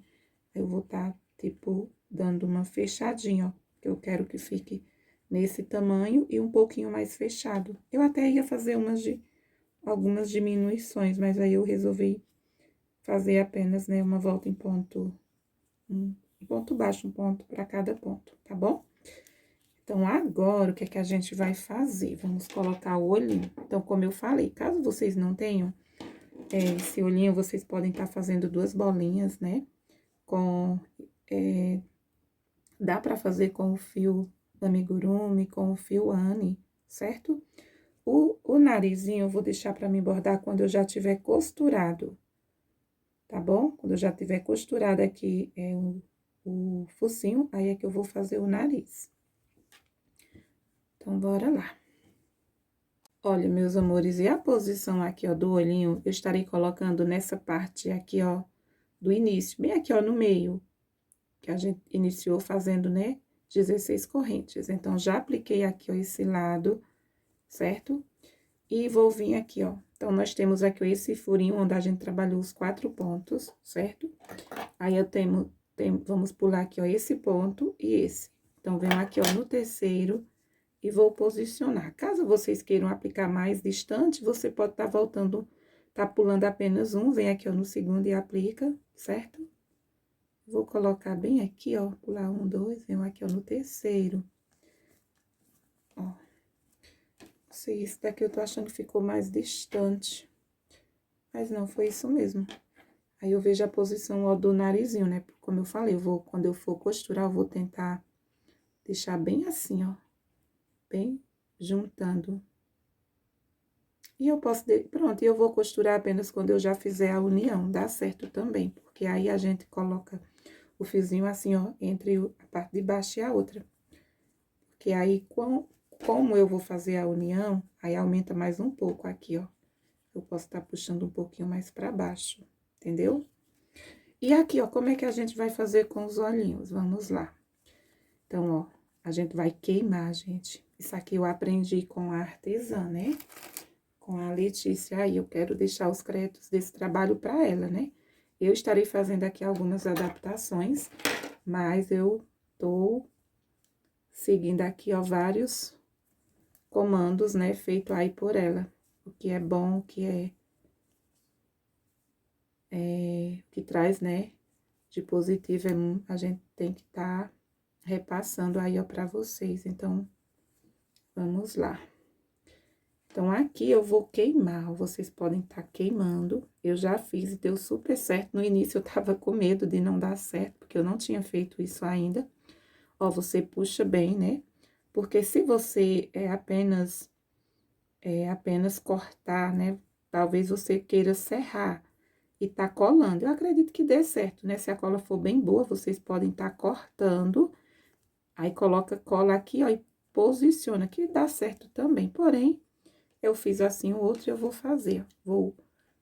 Speaker 2: eu vou tá, tipo, dando uma fechadinha, ó, que eu quero que fique nesse tamanho e um pouquinho mais fechado. Eu até ia fazer algumas diminuições, mas aí eu resolvi fazer apenas, né, uma volta em ponto, um ponto baixo, um ponto para cada ponto, tá bom? Então, agora, o que é que a gente vai fazer? Vamos colocar o olhinho. Então, como eu falei, caso vocês não tenham esse olhinho, vocês podem estar fazendo 2 bolinhas, né? Dá pra fazer com o fio amigurumi, com o fio Anne, certo? O narizinho eu vou deixar pra me bordar quando eu já tiver costurado, tá bom? Quando eu já tiver costurado aqui o focinho, aí é que eu vou fazer o nariz. Então, bora lá. Olha, meus amores, e a posição aqui, ó, do olhinho, eu estarei colocando nessa parte aqui, ó, do início, bem aqui, ó, no meio, que a gente iniciou fazendo, né, 16 correntes. Então, já apliquei aqui, ó, esse lado, certo? E vou vir aqui, ó. Então, nós temos aqui, ó, esse furinho onde a gente trabalhou os 4 pontos, certo? Aí, vamos pular aqui, ó, esse ponto e esse. Então, venho aqui, ó, no terceiro e vou posicionar. Caso vocês queiram aplicar mais distante, você pode estar voltando, tá pulando apenas um, vem aqui, ó, no segundo e aplica, certo? Vou colocar bem aqui, ó, pular 1, 2, venho aqui, ó, no terceiro. Ó. Não sei, esse daqui eu tô achando que ficou mais distante. Mas não, foi isso mesmo. Aí, eu vejo a posição, ó, do narizinho, né? Como eu falei, quando eu for costurar, eu vou tentar deixar bem assim, ó. Bem juntando. E eu posso, pronto, e eu vou costurar apenas quando eu já fizer a união, dá certo também, porque aí a gente coloca o fiozinho assim, ó, entre a parte de baixo e a outra. Porque aí, como eu vou fazer a união, aí aumenta mais um pouco aqui, ó. Eu posso estar puxando um pouquinho mais pra baixo, entendeu? E aqui, ó, como é que a gente vai fazer com os olhinhos? Vamos lá. Então, ó, a gente vai queimar, gente. Isso aqui eu aprendi com a artesã, né? Com a Letícia. Aí, eu quero deixar os créditos desse trabalho para ela, né? Eu estarei fazendo aqui algumas adaptações, mas eu tô seguindo aqui, ó, vários comandos, né? Feito aí por ela. O que é bom, o que que traz, né? De positivo, a gente tem que estar repassando aí, ó, pra vocês. Então, vamos lá. Então, aqui eu vou queimar, vocês podem estar queimando. Eu já fiz e deu super certo. No início, eu tava com medo de não dar certo, porque eu não tinha feito isso ainda. Ó, você puxa bem, né? Porque se você apenas cortar, né? Talvez você queira serrar e tá colando. Eu acredito que dê certo, né? Se a cola for bem boa, vocês podem estar cortando. Aí, coloca cola aqui, ó, e posiciona, que dá certo também. Porém, eu fiz assim, o outro eu vou fazer. Vou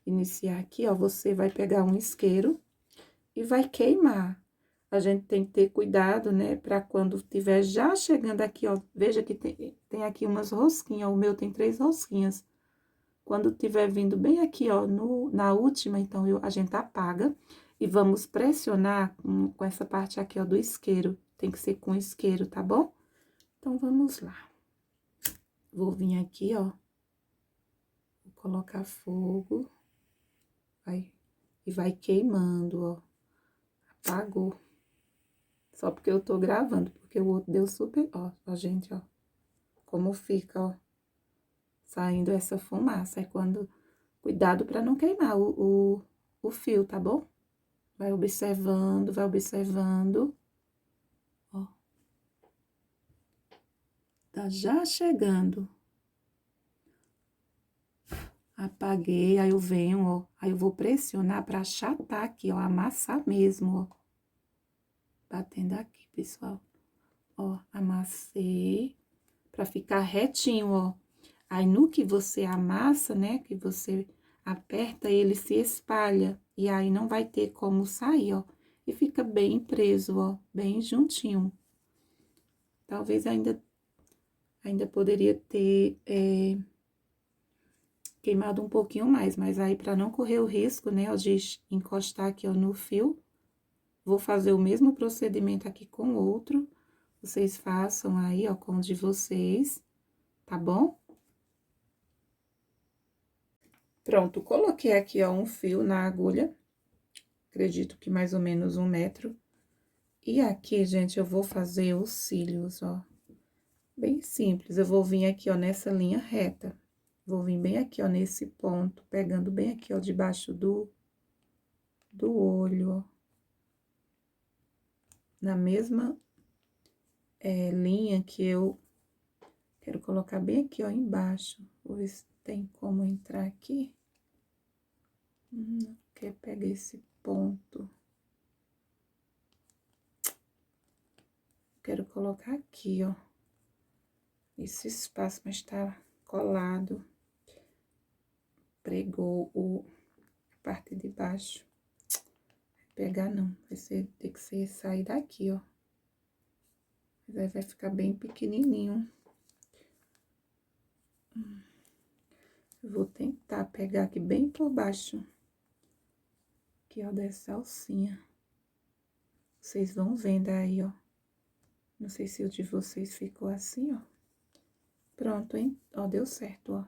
Speaker 2: iniciar aqui, ó, você vai pegar um isqueiro e vai queimar. a gente tem que ter cuidado, né? Pra quando estiver já chegando aqui, ó. Veja que tem aqui umas rosquinhas, o meu tem 3 rosquinhas. Quando tiver vindo bem aqui, ó, na última, então, a gente apaga e vamos pressionar com essa parte aqui, ó, do isqueiro. Tem que ser com isqueiro, tá bom? Então, vamos lá. Vou vir aqui, ó. Vou colocar fogo. E vai queimando, ó. Apagou. Só porque eu tô gravando, porque o outro deu super... Ó, gente, ó. Como fica, ó. Saindo essa fumaça. É quando... Cuidado pra não queimar o fio, tá bom? Vai observando, vai observando. Ó. Tá já chegando. Apaguei, aí eu venho, ó. Aí eu vou pressionar pra achatar aqui, ó. Amassar mesmo, ó. Batendo aqui, pessoal. Ó, amassei. Pra ficar retinho, ó. Aí, no que você amassa, né? Que você aperta, ele se espalha. E aí, não vai ter como sair, ó. E fica bem preso, ó. Bem juntinho. Talvez ainda poderia ter queimado um pouquinho mais. Mas aí, pra não correr o risco, né? Ó, de encostar aqui, ó, no fio. Vou fazer o mesmo procedimento aqui com o outro. Vocês façam aí, ó, com o de vocês. Tá bom? Pronto, coloquei aqui, ó, um fio na agulha, acredito que mais ou menos 1 metro. E aqui, gente, eu vou fazer os cílios, ó, bem simples. Eu vou vir aqui, ó, nessa linha reta. Vou vir bem aqui, ó, nesse ponto, pegando bem aqui, ó, debaixo do olho, ó. Na mesma linha que eu quero colocar bem aqui, ó, embaixo. Vou ver se tem como entrar aqui. Quer pegar esse ponto. Quero colocar aqui, ó. Esse espaço, mas tá colado. Pregou a parte de baixo. Pegar não, tem que ser sair daqui, ó. Mas aí vai ficar bem pequenininho. Eu vou tentar pegar aqui bem por baixo. Aqui, ó, dessa alcinha. Vocês vão vendo aí, ó. Não sei se o de vocês ficou assim, ó. Pronto, hein? Ó, deu certo, ó.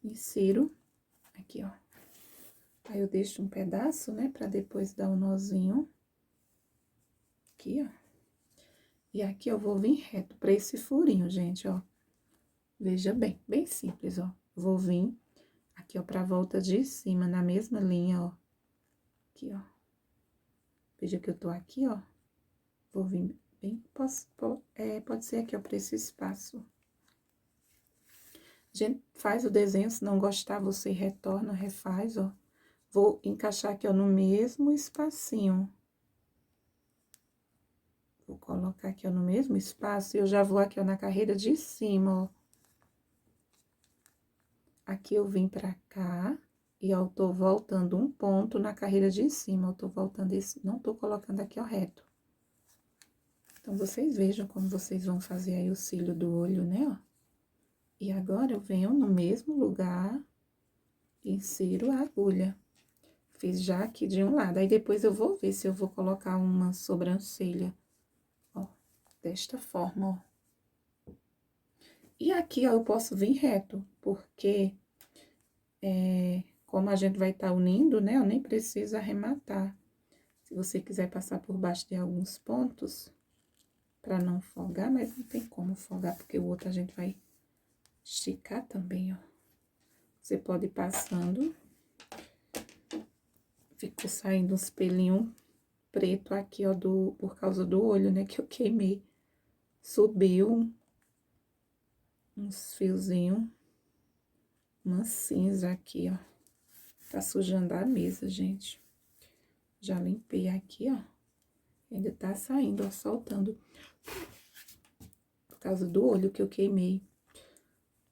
Speaker 2: Insiro aqui, ó. Aí, eu deixo um pedaço, né, pra depois dar um nozinho. Aqui, ó. E aqui, eu vou vir reto pra esse furinho, gente, ó. Veja bem, bem simples, ó. Vou vir aqui, ó, pra volta de cima, na mesma linha, ó. Aqui, ó. Veja que eu tô aqui, ó. Vou vir bem, pode ser aqui, ó, pra esse espaço. A gente faz o desenho, se não gostar, você retorna, refaz, ó. Vou encaixar aqui, ó, no mesmo espacinho. Vou colocar aqui, ó, no mesmo espaço, e eu já vou aqui, ó, na carreira de cima, ó. Aqui eu vim pra cá, e, ó, eu tô voltando um ponto na carreira de cima, eu tô voltando não tô colocando aqui, ó, reto. Então, vocês vejam como vocês vão fazer aí o cílio do olho, né, ó. E agora, eu venho no mesmo lugar, insiro a agulha. Fiz já aqui de um lado, aí depois eu vou ver se eu vou colocar uma sobrancelha, ó, desta forma, ó. E aqui, ó, eu posso vir reto, porque, como a gente vai estar unindo, né, eu nem preciso arrematar. Se você quiser passar por baixo de alguns pontos, pra não folgar, mas não tem como folgar, porque o outro a gente vai esticar também, ó. Você pode ir passando. Ficou saindo uns pelinhos preto aqui, ó, por causa do olho, né, que eu queimei. Subiu uns fiozinhos, uma cinza aqui, ó. Tá sujando a mesa, gente. Já limpei aqui, ó. Ainda tá saindo, ó, soltando. Por causa do olho que eu queimei.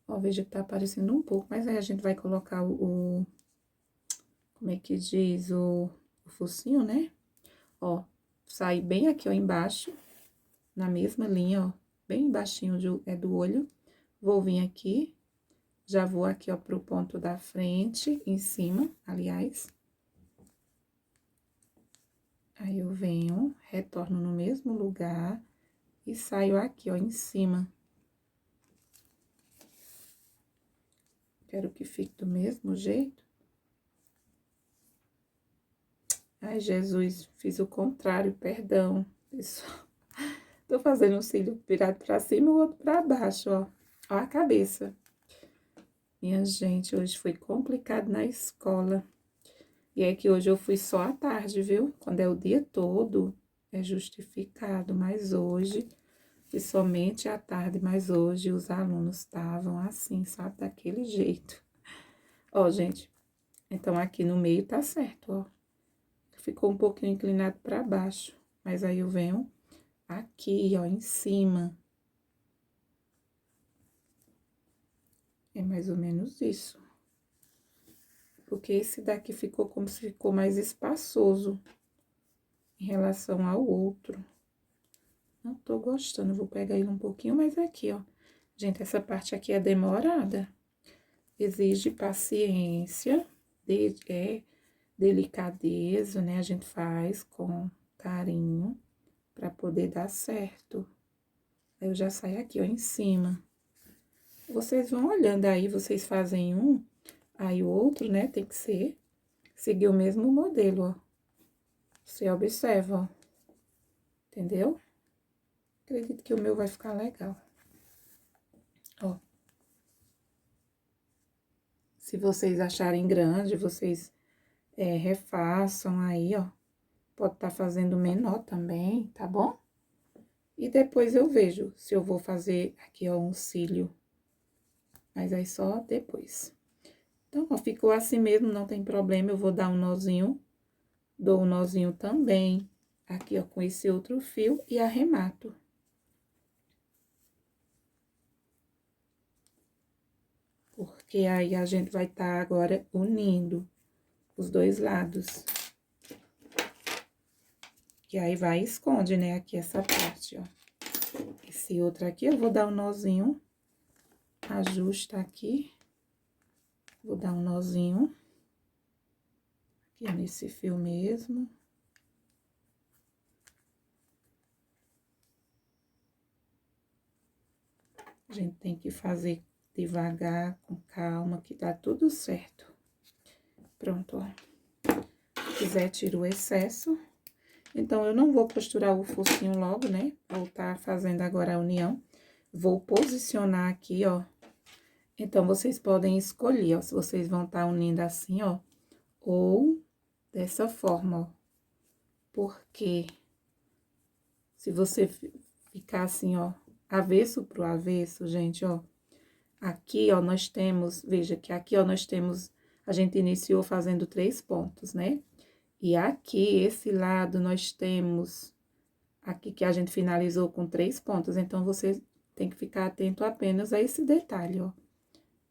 Speaker 2: Ó, veja que tá aparecendo um pouco, mas aí a gente vai colocar como é que diz? O focinho, né? Ó, sair bem aqui, ó, embaixo, na mesma linha, ó, bem embaixinho do olho. Vou vir aqui, já vou aqui, ó, pro ponto da frente, em cima, aliás. Aí, eu venho, retorno no mesmo lugar e saio aqui, ó, em cima. Quero que fique do mesmo jeito. Ai, Jesus, fiz o contrário, perdão, pessoal. Tô fazendo um cílio virado pra cima e o outro pra baixo, ó. Ó a cabeça. Minha gente, hoje foi complicado na escola. E é que hoje eu fui só à tarde, viu? Quando é o dia todo, é justificado. Mas hoje, fui somente à tarde. Mas hoje, os alunos estavam assim, sabe? Daquele jeito. Ó, gente, então aqui no meio tá certo, ó. Ficou um pouquinho inclinado pra baixo. Mas aí eu venho aqui, ó, em cima. É mais ou menos isso. Porque esse daqui ficou como se ficou mais espaçoso em relação ao outro. Não tô gostando, vou pegar ele um pouquinho mais aqui, ó. Gente, essa parte aqui é demorada. Exige paciência, delicadeza, né? A gente faz com carinho pra poder dar certo. Aí eu já saio aqui, ó, em cima. Vocês vão olhando aí, vocês fazem um, aí o outro, né, tem que seguir o mesmo modelo, ó. Você observa, ó. Entendeu? Acredito que o meu vai ficar legal. Ó. Se vocês acharem grande, vocês refaçam aí, ó. Pode estar fazendo menor também, tá bom? E depois eu vejo se eu vou fazer aqui, ó, um cílio. Mas aí só depois. Então, ó, ficou assim mesmo, não tem problema. Eu vou dar um nozinho, dou um nozinho também, aqui, ó, com esse outro fio e arremato. Porque aí a gente vai estar agora unindo os dois lados. Que aí vai e esconde, né, aqui essa parte, ó. Esse outro aqui eu vou dar um nozinho, ajusta aqui. Vou dar um nozinho. Aqui nesse fio mesmo. A gente tem que fazer devagar, com calma, que tá tudo certo. Pronto, ó. Se quiser, tira o excesso. Então, eu não vou costurar o focinho logo, né? Vou tá fazendo agora a união. Vou posicionar aqui, ó. Então, vocês podem escolher, ó, se vocês vão tá unindo assim, ó, ou dessa forma, ó. Porque se você ficar assim, ó, avesso pro avesso, gente, ó, aqui, ó, nós temos, veja que aqui, ó, nós temos, a gente iniciou fazendo 3 pontos, né? E aqui, esse lado, nós temos, aqui que a gente finalizou com 3 pontos, então, você tem que ficar atento apenas a esse detalhe, ó.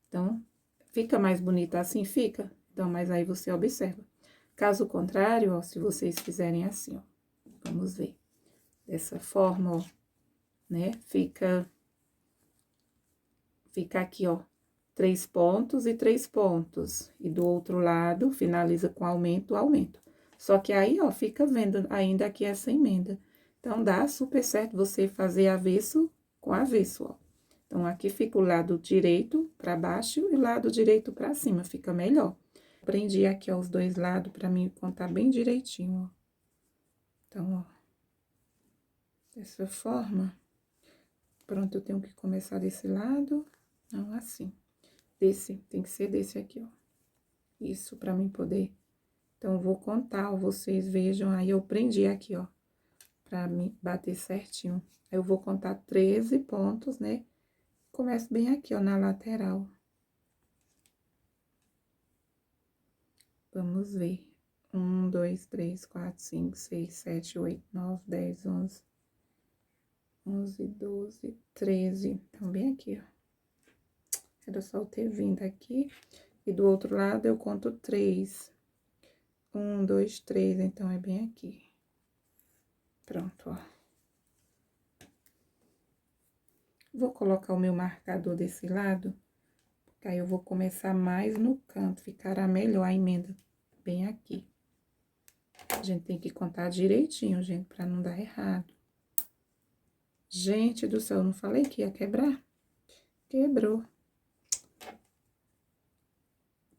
Speaker 2: Então, fica mais bonito assim? Fica. Então, mas aí você observa. Caso contrário, ó, se vocês fizerem assim, ó, vamos ver. Dessa forma, ó, né? Fica aqui, ó, 3 pontos e 3 pontos. E do outro lado, finaliza com aumento, aumento. Só que aí, ó, fica vendo ainda aqui essa emenda. Então, dá super certo você fazer avesso com avesso, ó. Então, aqui fica o lado direito pra baixo e o lado direito pra cima, fica melhor. Prendi aqui, ó, os dois lados pra mim contar bem direitinho, ó. Então, ó, dessa forma. Pronto, eu tenho que começar desse lado, não assim. Desse, tem que ser desse aqui, ó. Isso, pra mim poder. Então, eu vou contar, ó, vocês vejam, aí eu prendi aqui, ó, pra me bater certinho. Aí, eu vou contar 13 pontos, né? Começo bem aqui, ó, na lateral. Vamos ver. 1, 2, 3, 4, 5, 6, 7, 8, 9, 10, 11, 12, 13. Então, bem aqui, ó. Era só eu ter vindo aqui. E do outro lado, eu conto 3. 1, 2, 3, então, é bem aqui. Pronto, ó. Vou colocar o meu marcador desse lado, porque aí eu vou começar mais no canto, ficará melhor a emenda bem aqui. A gente tem que contar direitinho, gente, pra não dar errado. Gente do céu, eu não falei que ia quebrar? Quebrou.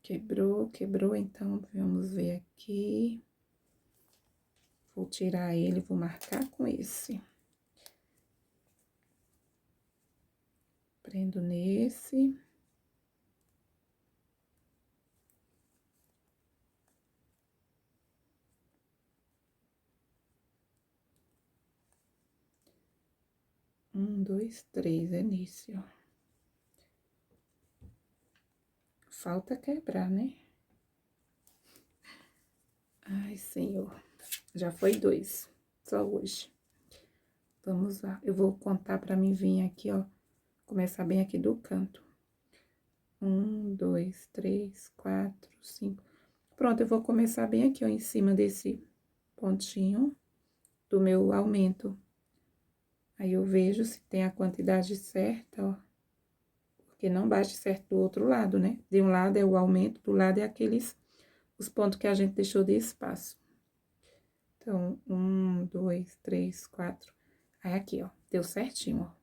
Speaker 2: Quebrou, então, vamos ver aqui. Vou tirar ele, vou marcar com esse. Prendo nesse. Um, dois, três, é nesse, ó. Falta quebrar, né? Ai, Senhor. Já foi 2, só hoje. Vamos lá. Eu vou contar pra mim vir aqui, ó. Começar bem aqui do canto. 1, 2, 3, 4, 5. Pronto, eu vou começar bem aqui, ó, em cima desse pontinho do meu aumento. Aí, eu vejo se tem a quantidade certa, ó. Porque não bate certo do outro lado, né? De um lado é o aumento, do lado é os pontos que a gente deixou de espaço. Então, 1, 2, 3, 4. Aí, aqui, ó, deu certinho, ó.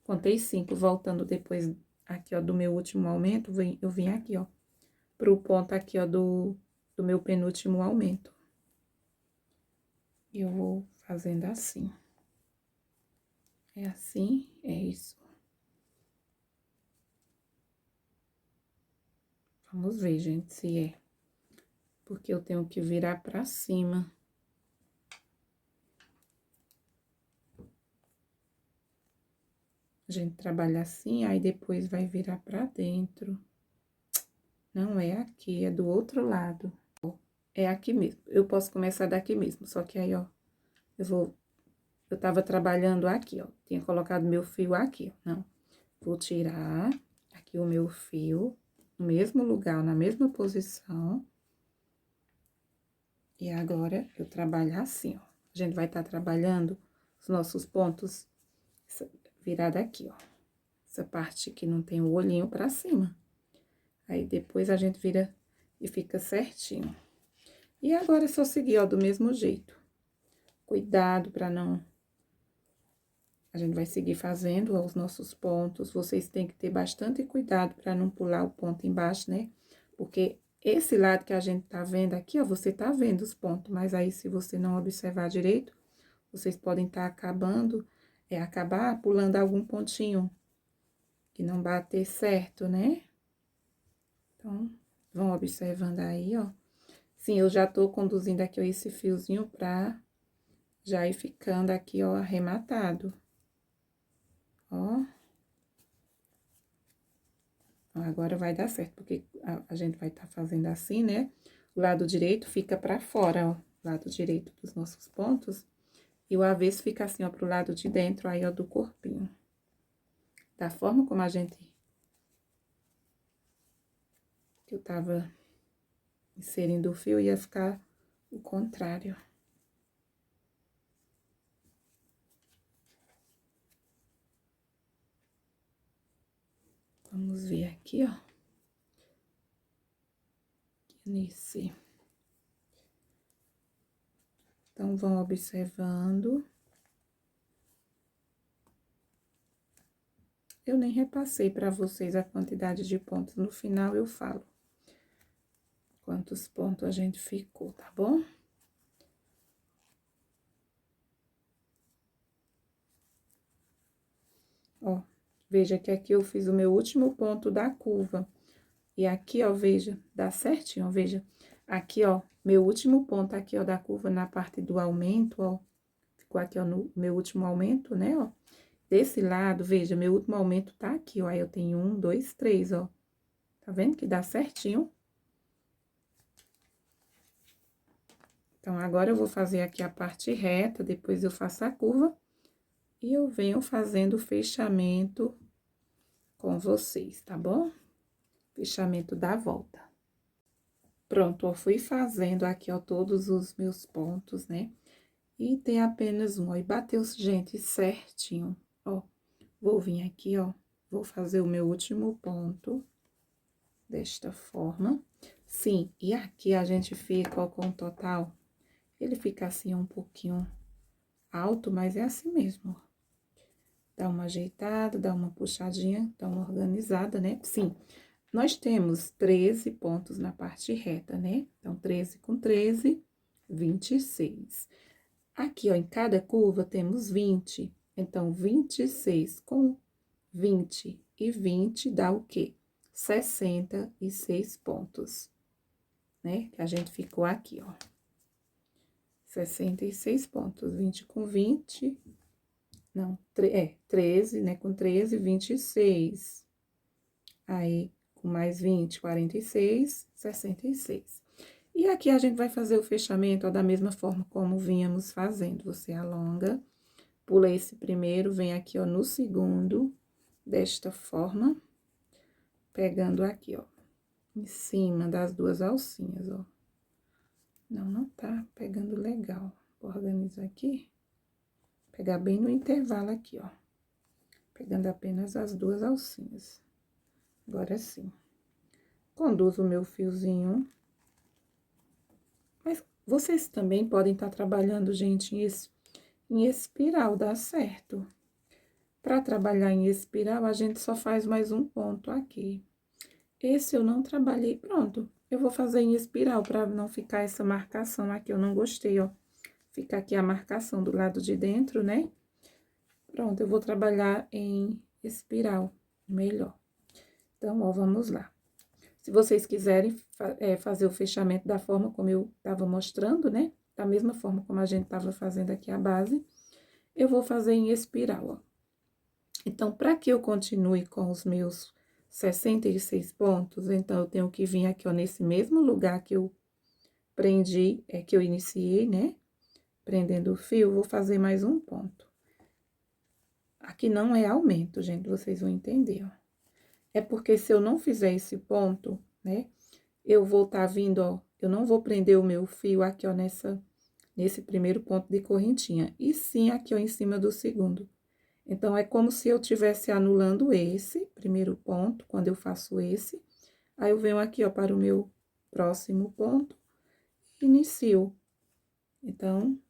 Speaker 2: Contei 5, voltando depois aqui, ó, do meu último aumento, eu vim aqui, ó, pro ponto aqui, ó, do meu penúltimo aumento. E eu vou fazendo assim. É assim, é isso. Vamos ver, gente, se é. Porque eu tenho que virar pra cima. A gente trabalha assim, aí depois vai virar pra dentro. Não é aqui, é do outro lado. É aqui mesmo. Eu posso começar daqui mesmo, só que aí, ó, eu tava trabalhando aqui, ó. Tinha colocado meu fio aqui, ó. Não. Vou tirar aqui o meu fio, no mesmo lugar, na mesma posição. E agora, eu trabalho assim, ó. A gente vai estar trabalhando os nossos pontos virada aqui, ó. Essa parte que não tem o olhinho pra cima. Aí, depois, a gente vira e fica certinho. E agora, é só seguir, ó, do mesmo jeito. Cuidado pra não... A gente vai seguir fazendo, ó, os nossos pontos. Vocês têm que ter bastante cuidado pra não pular o ponto embaixo, né? Porque esse lado que a gente tá vendo aqui, ó, você tá vendo os pontos. Mas aí, se você não observar direito, vocês podem estar acabar pulando algum pontinho que não bater certo, né? Então, vão observando aí, ó. Sim, eu já tô conduzindo aqui, ó, esse fiozinho pra já ir ficando aqui, ó, arrematado. Ó. Agora vai dar certo, porque a gente vai estar fazendo assim, né? O lado direito fica pra fora, ó. O lado direito dos nossos pontos. E o avesso fica assim, ó, pro lado de dentro, aí, ó, do corpinho. Da forma como a gente... que eu tava inserindo o fio, ia ficar o contrário. Vamos ver aqui, ó. Nesse. Então, vão observando. Eu nem repassei pra vocês a quantidade de pontos. No final, eu falo quantos pontos a gente ficou, tá bom? Ó, veja que aqui eu fiz o meu último ponto da curva. E aqui, ó, veja, dá certinho, ó, veja. Aqui, ó, meu último ponto aqui, ó, da curva na parte do aumento, ó. Ficou aqui, ó, no meu último aumento, né, ó. Desse lado, veja, meu último aumento tá aqui, ó. Aí, eu tenho 1, 2, 3, ó. Tá vendo que dá certinho? Então, agora eu vou fazer aqui a parte reta, depois eu faço a curva. E eu venho fazendo o fechamento com vocês, tá bom? Fechamento da volta. Pronto, eu fui fazendo aqui, ó, todos os meus pontos, né? E tem apenas um, ó, e bateu, gente, certinho, ó. Vou vir aqui, ó, vou fazer o meu último ponto, desta forma. Sim, e aqui a gente fica, ó, com o total, ele fica assim um pouquinho alto, mas é assim mesmo, ó. Dá uma ajeitada, dá uma puxadinha, dá uma organizada, né? Sim, nós temos 13 pontos na parte reta, né? Então, 13 com 13, 26. Aqui, ó, em cada curva temos 20. Então, 26 com 20 e 20 dá o quê? 66 pontos, né? Que a gente ficou aqui, ó. 66 pontos, 20 com 20, não, 13, né? Com 13, 26. Aí, com mais 20, 46, 66. E aqui a gente vai fazer o fechamento, ó, da mesma forma como vínhamos fazendo. Você alonga, pula esse primeiro, vem aqui, ó, no segundo, desta forma, pegando aqui, ó, em cima das duas alcinhas, ó. Não tá pegando legal. Vou organizar aqui, pegar bem no intervalo aqui, ó, pegando apenas as duas alcinhas. Agora sim. Conduzo o meu fiozinho. Mas vocês também podem estar trabalhando, gente, em espiral, dá certo. Para trabalhar em espiral, a gente só faz mais um ponto aqui. Esse eu não trabalhei, pronto. Eu vou fazer em espiral, para não ficar essa marcação aqui, eu não gostei, ó. Fica aqui a marcação do lado de dentro, né? Pronto, eu vou trabalhar em espiral, melhor. Então, ó, vamos lá. Se vocês quiserem fazer o fechamento da forma como eu estava mostrando, né? Da mesma forma como a gente estava fazendo aqui a base, eu vou fazer em espiral, ó. Então, para que eu continue com os meus 66 pontos, então, eu tenho que vir aqui, ó, nesse mesmo lugar que eu prendi, que eu iniciei, né? Prendendo o fio, vou fazer mais um ponto. Aqui não é aumento, gente, vocês vão entender, ó. É porque se eu não fizer esse ponto, né, eu vou estar vindo, ó, eu não vou prender o meu fio aqui, ó, nesse primeiro ponto de correntinha, e sim aqui, ó, em cima do segundo. Então, é como se eu estivesse anulando esse primeiro ponto, quando eu faço esse, aí eu venho aqui, ó, para o meu próximo ponto, inicio. Então,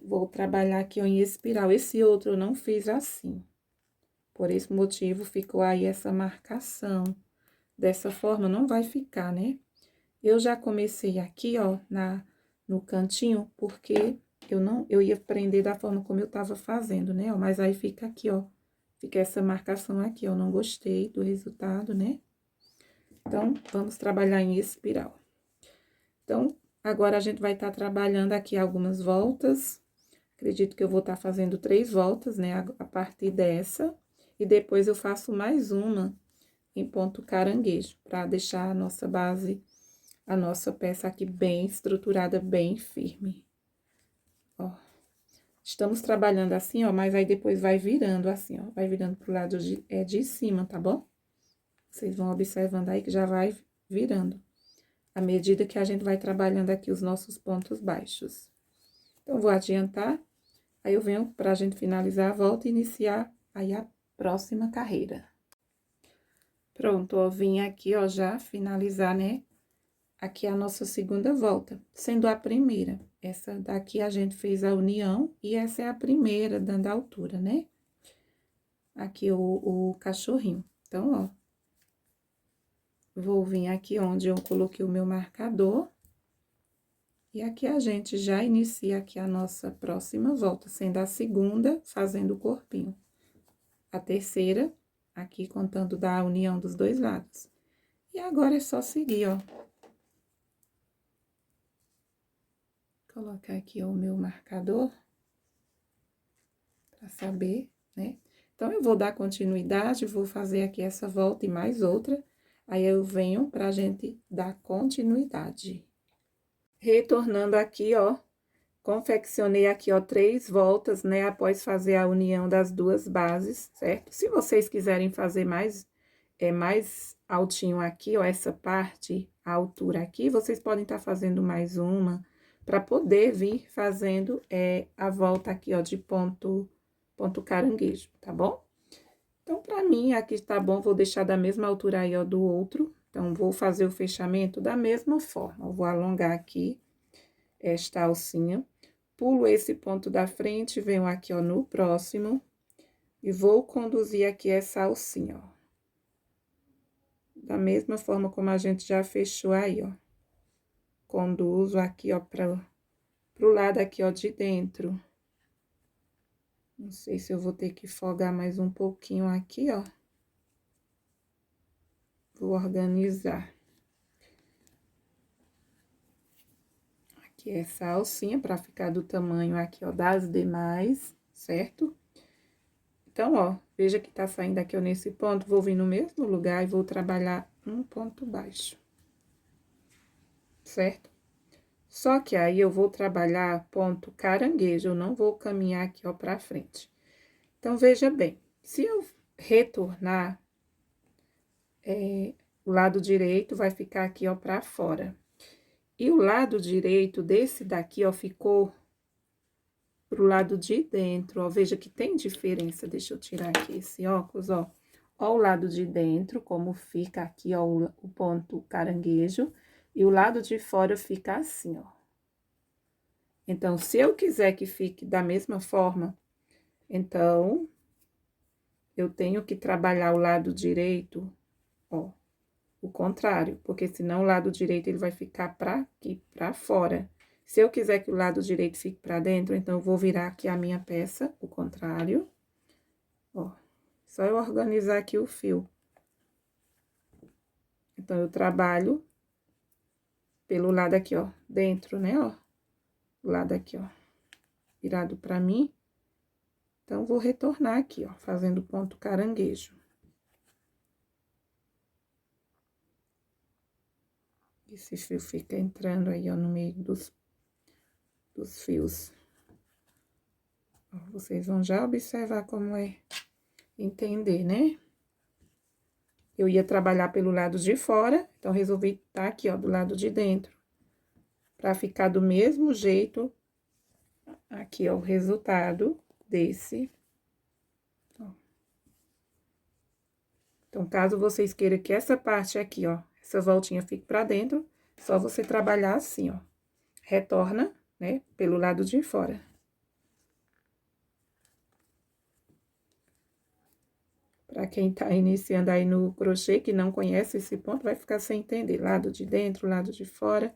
Speaker 2: vou trabalhar aqui, ó, em espiral. Esse outro eu não fiz assim. Por esse motivo, ficou aí essa marcação. Dessa forma, não vai ficar, né? Eu já comecei aqui, ó, no cantinho, porque eu ia prender da forma como eu tava fazendo, né? Mas aí fica aqui, ó, fica essa marcação aqui, ó, não gostei do resultado, né? Então, vamos trabalhar em espiral. Então, agora a gente vai estar trabalhando aqui algumas voltas. Acredito que eu vou estar fazendo 3 voltas, né, a partir dessa. E depois eu faço mais uma em ponto caranguejo, para deixar a nossa base, a nossa peça aqui bem estruturada, bem firme. Ó, estamos trabalhando assim, ó, mas aí depois vai virando assim, ó, vai virando pro lado de cima, tá bom? Vocês vão observando aí que já vai virando, à medida que a gente vai trabalhando aqui os nossos pontos baixos. Então, vou adiantar, aí eu venho pra gente finalizar a volta e iniciar aí a próxima carreira. Pronto, ó, vim aqui, ó, já finalizar, né? Aqui a nossa segunda volta, sendo a primeira. Essa daqui a gente fez a união e essa é a primeira, dando a altura, né? Aqui o cachorrinho. Então, ó, vou vir aqui onde eu coloquei o meu marcador. E aqui a gente já inicia aqui a nossa próxima volta, sendo a segunda, fazendo o corpinho. A terceira, aqui contando da união dos dois lados. E agora é só seguir, ó. Colocar aqui o meu marcador, para saber, né? Então, eu vou dar continuidade, vou fazer aqui essa volta e mais outra, aí eu venho pra gente dar continuidade. Retornando aqui, ó, confeccionei aqui, ó, 3 voltas, né, após fazer a união das duas bases, certo? Se vocês quiserem fazer mais altinho aqui, ó, essa parte, a altura aqui, vocês podem estar fazendo mais uma, para poder vir fazendo a volta aqui, ó, de ponto caranguejo, tá bom? Então, pra mim, aqui tá bom, vou deixar da mesma altura aí, ó, do outro. Então, vou fazer o fechamento da mesma forma. Eu vou alongar aqui esta alcinha, pulo esse ponto da frente, venho aqui, ó, no próximo, e vou conduzir aqui essa alcinha, ó. Da mesma forma como a gente já fechou aí, ó. Conduzo aqui, ó, pro lado aqui, ó, de dentro. Não sei se eu vou ter que folgar mais um pouquinho aqui, ó. Vou organizar. Aqui essa alcinha para ficar do tamanho aqui, ó, das demais, certo? Então, ó, veja que tá saindo aqui, ó, nesse ponto, vou vir no mesmo lugar e vou trabalhar um ponto baixo. Certo? Só que aí eu vou trabalhar ponto caranguejo, eu não vou caminhar aqui, ó, pra frente. Então, veja bem, se eu retornar, o lado direito vai ficar aqui, ó, pra fora. E o lado direito desse daqui, ó, ficou pro lado de dentro, ó. Veja que tem diferença. Deixa eu tirar aqui esse óculos, ó. Ó o lado de dentro, como fica aqui, ó, o ponto caranguejo. E o lado de fora fica assim, ó. Então, se eu quiser que fique da mesma forma, então, eu tenho que trabalhar o lado direito, ó, o contrário, porque senão o lado direito ele vai ficar pra aqui, pra fora. Se eu quiser que o lado direito fique pra dentro, então eu vou virar aqui a minha peça, o contrário. Ó, só eu organizar aqui o fio. Então, eu trabalho pelo lado aqui, ó, dentro, né, ó. O lado aqui, ó, virado pra mim. Então, vou retornar aqui, ó, fazendo ponto caranguejo. Esse fio fica entrando aí, ó, no meio dos fios. Ó, vocês vão já observar como é entender, né? Eu ia trabalhar pelo lado de fora, então resolvi tá aqui, ó, do lado de dentro. Pra ficar do mesmo jeito, aqui, ó, o resultado desse. Ó. Então, caso vocês queiram que essa parte aqui, ó, essa voltinha fique pra dentro, só você trabalhar assim, ó. Retorna, né, pelo lado de fora. Pra quem tá iniciando aí no crochê, que não conhece esse ponto, vai ficar sem entender. Lado de dentro, lado de fora,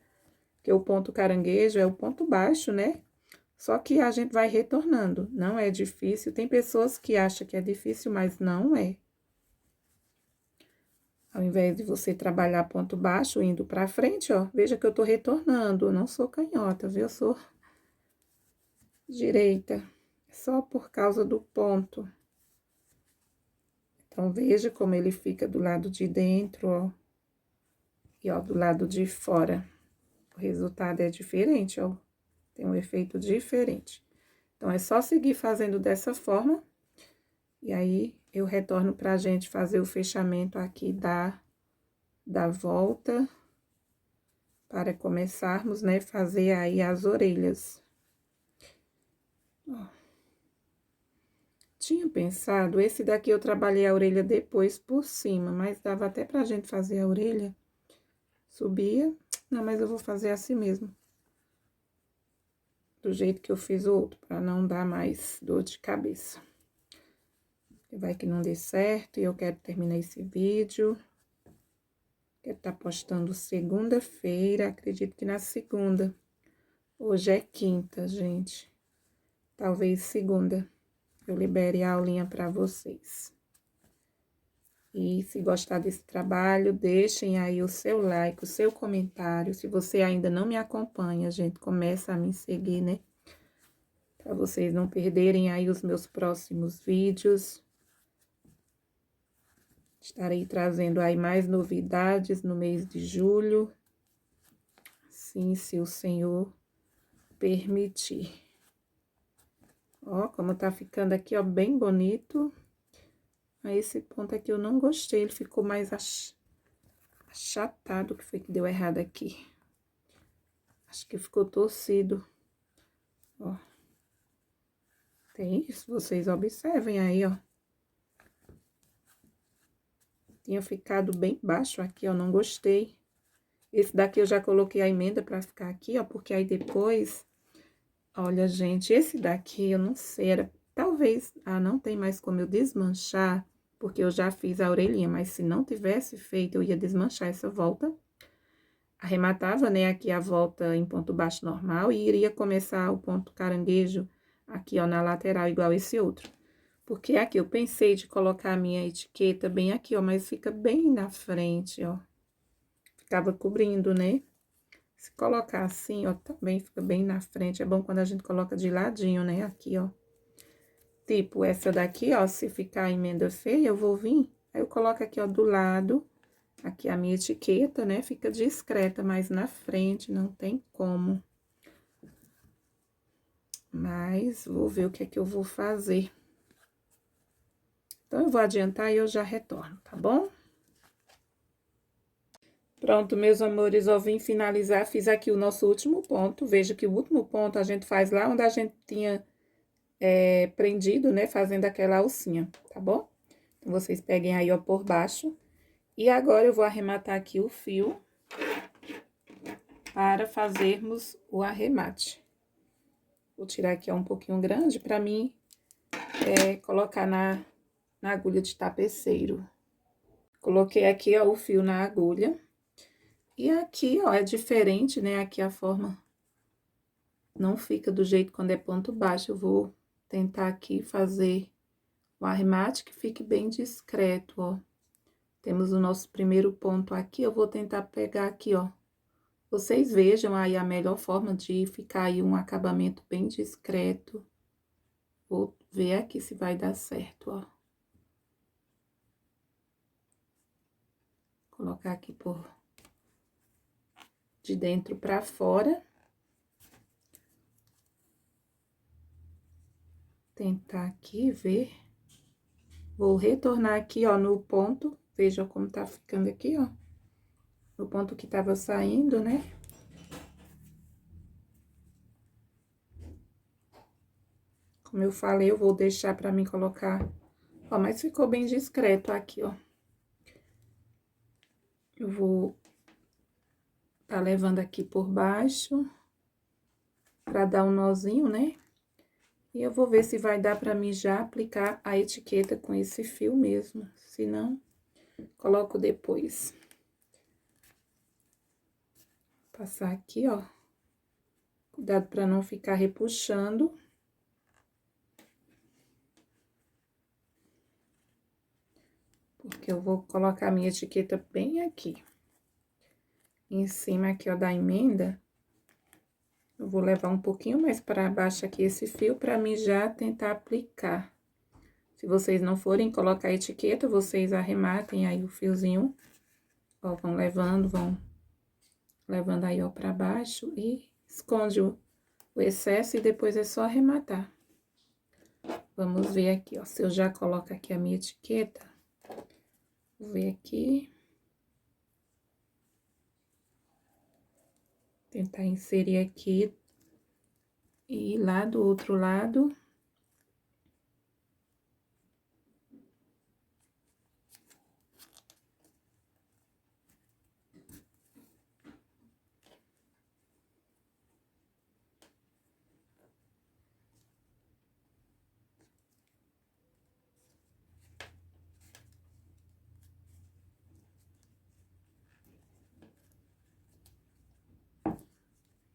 Speaker 2: que o ponto caranguejo é o ponto baixo, né? Só que a gente vai retornando, não é difícil. Tem pessoas que acham que é difícil, mas não é. Ao invés de você trabalhar ponto baixo, indo pra frente, ó, veja que eu tô retornando. Eu não sou canhota, viu? Eu sou direita, só por causa do ponto. Então, veja como ele fica do lado de dentro, ó. E, ó, do lado de fora. O resultado é diferente, ó. Tem um efeito diferente. Então, é só seguir fazendo dessa forma. E aí, eu retorno pra gente fazer o fechamento aqui da volta. Para começarmos, né, fazer aí as orelhas. Ó. Tinha pensado, esse daqui eu trabalhei a orelha depois por cima, mas dava até pra gente fazer a orelha. Subia, não, mas eu vou fazer assim mesmo. Do jeito que eu fiz o outro, pra não dar mais dor de cabeça. Vai que não dê certo e eu quero terminar esse vídeo. Quero estar postando segunda-feira, acredito que na segunda. Hoje é quinta, gente. Talvez segunda eu libere a aulinha para vocês. E se gostar desse trabalho, deixem aí o seu like, o seu comentário. Se você ainda não me acompanha, gente, começa a me seguir, né? Para vocês não perderem aí os meus próximos vídeos. Estarei trazendo aí mais novidades no mês de julho. Sim, se o Senhor permitir. Ó, como tá ficando aqui, ó, bem bonito. Aí, esse ponto aqui eu não gostei, ele ficou mais achatado, que foi que deu errado aqui. Acho que ficou torcido. Ó. Tem isso, vocês observem aí, ó. Tinha ficado bem baixo aqui, ó, não gostei. Esse daqui eu já coloquei a emenda pra ficar aqui, ó, porque aí depois... Olha, gente, esse daqui eu não sei, era... Talvez... Ah, não tem mais como eu desmanchar, porque eu já fiz a orelhinha, mas se não tivesse feito, eu ia desmanchar essa volta. Arrematava, né, aqui a volta em ponto baixo normal e iria começar o ponto caranguejo aqui, ó, na lateral, igual esse outro. Porque aqui eu pensei de colocar a minha etiqueta bem aqui, ó, mas fica bem na frente, ó. Ficava cobrindo, né? Se colocar assim, ó, também fica bem na frente. É bom quando a gente coloca de ladinho, né? Aqui, ó. Tipo, essa daqui, ó, se ficar emenda feia, eu vou vir, aí eu coloco aqui, ó, do lado, aqui a minha etiqueta, né? Fica discreta, mas na frente não tem como. Mas, vou ver o que é que eu vou fazer. Então, eu vou adiantar e eu já retorno, tá bom? Pronto, meus amores, eu vim finalizar, fiz aqui o nosso último ponto. Veja que o último ponto a gente faz lá onde a gente tinha prendido, né, fazendo aquela alcinha, tá bom? Então, vocês peguem aí, ó, por baixo. E agora, eu vou arrematar aqui o fio para fazermos o arremate. Vou tirar aqui, ó, um pouquinho grande pra mim colocar na agulha de tapeceiro. Coloquei aqui, ó, o fio na agulha. E aqui, ó, é diferente, né? Aqui a forma não fica do jeito quando é ponto baixo. Eu vou tentar aqui fazer o arremate que fique bem discreto, ó. Temos o nosso primeiro ponto aqui, eu vou tentar pegar aqui, ó. Vocês vejam aí a melhor forma de ficar aí um acabamento bem discreto. Vou ver aqui se vai dar certo, ó. Colocar aqui por de dentro pra fora. Tentar aqui ver. Vou retornar aqui, ó, no ponto. Veja como tá ficando aqui, ó. No ponto que tava saindo, né? Como eu falei, eu vou deixar pra mim colocar... Ó, mas ficou bem discreto aqui, ó. Eu vou tá levando aqui por baixo, pra dar um nozinho, né? E eu vou ver se vai dar pra mim já aplicar a etiqueta com esse fio mesmo. Se não, coloco depois. Passar aqui, ó. Cuidado pra não ficar repuxando. Porque eu vou colocar a minha etiqueta bem aqui. Em cima aqui, ó, da emenda. Eu vou levar um pouquinho mais para baixo aqui esse fio para mim já tentar aplicar. Se vocês não forem colocar a etiqueta, vocês arrematem aí o fiozinho. Ó, vão levando aí, ó, para baixo e esconde o excesso e depois é só arrematar. Vamos ver aqui, ó, se eu já coloco aqui a minha etiqueta. Vou ver aqui. Tentar inserir aqui e lá do outro lado.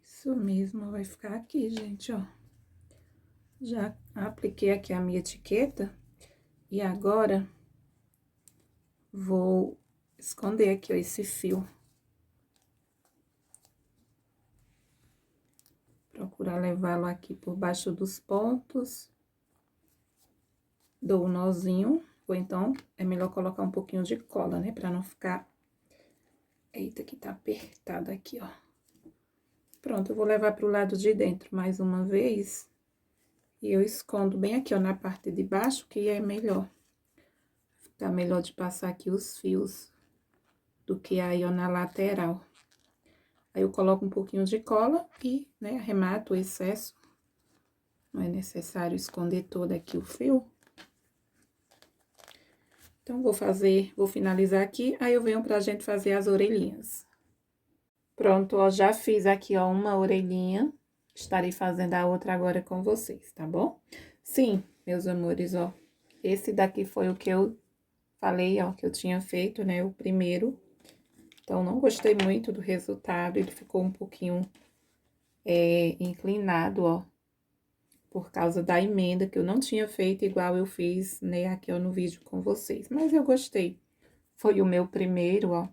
Speaker 2: Isso mesmo, vai ficar aqui, gente, ó. Já apliquei aqui a minha etiqueta. E agora, vou esconder aqui, ó, esse fio. Procurar levá-lo aqui por baixo dos pontos. Dou um nozinho, ou então, é melhor colocar um pouquinho de cola, né? Pra não ficar... Eita, que tá apertado aqui, ó. Pronto, eu vou levar pro lado de dentro mais uma vez. E eu escondo bem aqui, ó, na parte de baixo, que é melhor. Fica melhor de passar aqui os fios do que aí, ó, na lateral. Aí eu coloco um pouquinho de cola e, né, arremato o excesso. Não é necessário esconder todo aqui o fio. Então, vou finalizar aqui, aí eu venho pra gente fazer as orelhinhas. Pronto, ó, já fiz aqui, ó, uma orelhinha. Estarei fazendo a outra agora com vocês, tá bom? Sim, meus amores, ó, esse daqui foi o que eu falei, ó, que eu tinha feito, né, o primeiro. Então, não gostei muito do resultado, ele ficou um pouquinho inclinado, ó, por causa da emenda, que eu não tinha feito igual eu fiz, né, aqui, ó, no vídeo com vocês. Mas eu gostei. Foi o meu primeiro, ó,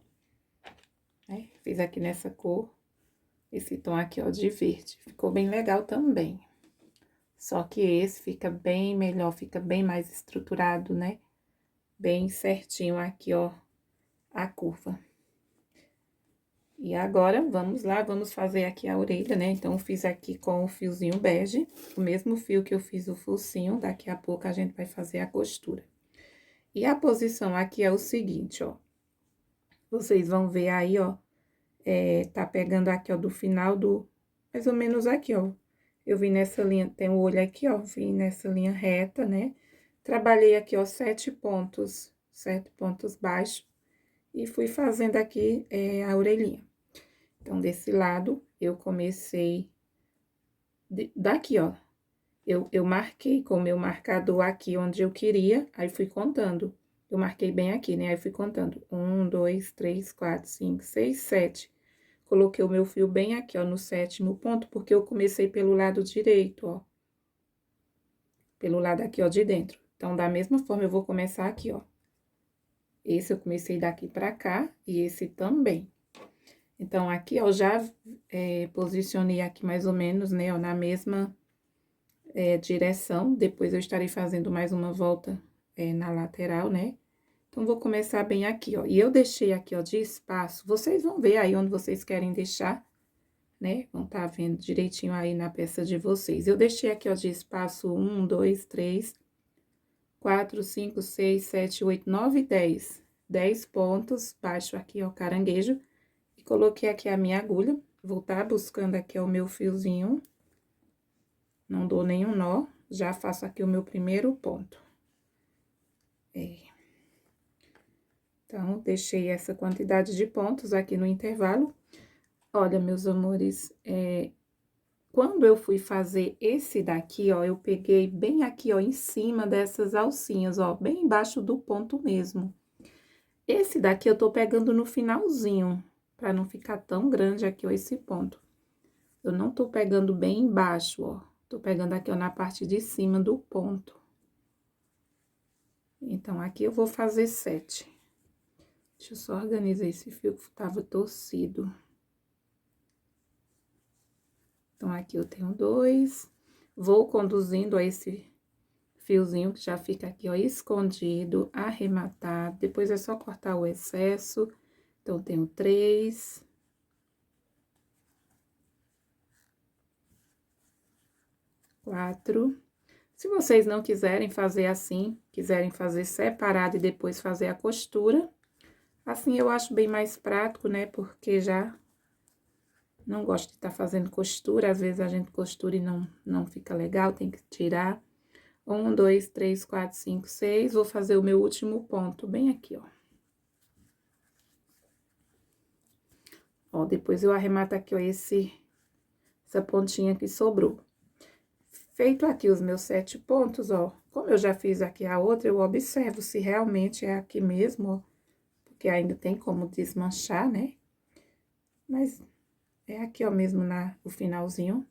Speaker 2: né, fiz aqui nessa cor, esse tom aqui, ó, de verde. Ficou bem legal também. Só que esse fica bem melhor, fica bem mais estruturado, né? Bem certinho aqui, ó, a curva. E agora, vamos lá, vamos fazer aqui a orelha, né? Então, eu fiz aqui com o fiozinho bege, o mesmo fio que eu fiz o focinho, daqui a pouco a gente vai fazer a costura. E a posição aqui é o seguinte, ó. Vocês vão ver aí, ó, tá pegando aqui, ó, do final do... mais ou menos aqui, ó. Eu vim nessa linha, tem um olho aqui, ó, vim nessa linha reta, né? Trabalhei aqui, ó, 7 pontos baixos. E fui fazendo aqui a orelhinha. Então, desse lado, eu comecei daqui, ó. Eu marquei com o meu marcador aqui onde eu queria, aí fui contando. Eu marquei bem aqui, né? Aí fui contando. 1, 2, 3, 4, 5, 6, 7. Coloquei o meu fio bem aqui, ó, no 7º ponto, porque eu comecei pelo lado direito, ó. Pelo lado aqui, ó, de dentro. Então, da mesma forma, eu vou começar aqui, ó. Esse eu comecei daqui pra cá e esse também. Então, aqui, ó, já posicionei aqui mais ou menos, né, ó, na mesma direção. Depois, eu estarei fazendo mais uma volta na lateral, né? Então, vou começar bem aqui, ó. E eu deixei aqui, ó, de espaço. Vocês vão ver aí onde vocês querem deixar, né? Vão tá vendo direitinho aí na peça de vocês. Eu deixei aqui, ó, de espaço 1, 2, 3, 4, 5, 6, 7, 8, 9 e 10. 10 pontos baixo aqui, ó, caranguejo. E coloquei aqui a minha agulha. Vou tá buscando aqui, ó, o meu fiozinho. Não dou nenhum nó. Já faço aqui o meu primeiro ponto. Então, deixei essa quantidade de pontos aqui no intervalo. Olha, meus amores, quando eu fui fazer esse daqui, ó, eu peguei bem aqui, ó, em cima dessas alcinhas, ó, bem embaixo do ponto mesmo. Esse daqui eu tô pegando no finalzinho, pra não ficar tão grande aqui, ó, esse ponto. Eu não tô pegando bem embaixo, ó, tô pegando aqui, ó, na parte de cima do ponto. Então, aqui eu vou fazer 7. Deixa eu só organizar esse fio que tava torcido. Então, aqui eu tenho 2. Vou conduzindo a esse fiozinho que já fica aqui, ó, escondido, arrematado. Depois é só cortar o excesso. Então, tenho 3. 4. Se vocês não quiserem fazer assim, quiserem fazer separado e depois fazer a costura, assim eu acho bem mais prático, né? Porque já não gosto de estar fazendo costura, às vezes a gente costura e não fica legal, tem que tirar. 1, 2, 3, 4, 5, 6, vou fazer o meu último ponto bem aqui, ó. Ó, depois eu arremato aqui, ó, essa pontinha que sobrou. Feito aqui os meus 7 pontos, ó, como eu já fiz aqui a outra, eu observo se realmente é aqui mesmo, ó, porque ainda tem como desmanchar, né? Mas é aqui, ó, mesmo no finalzinho.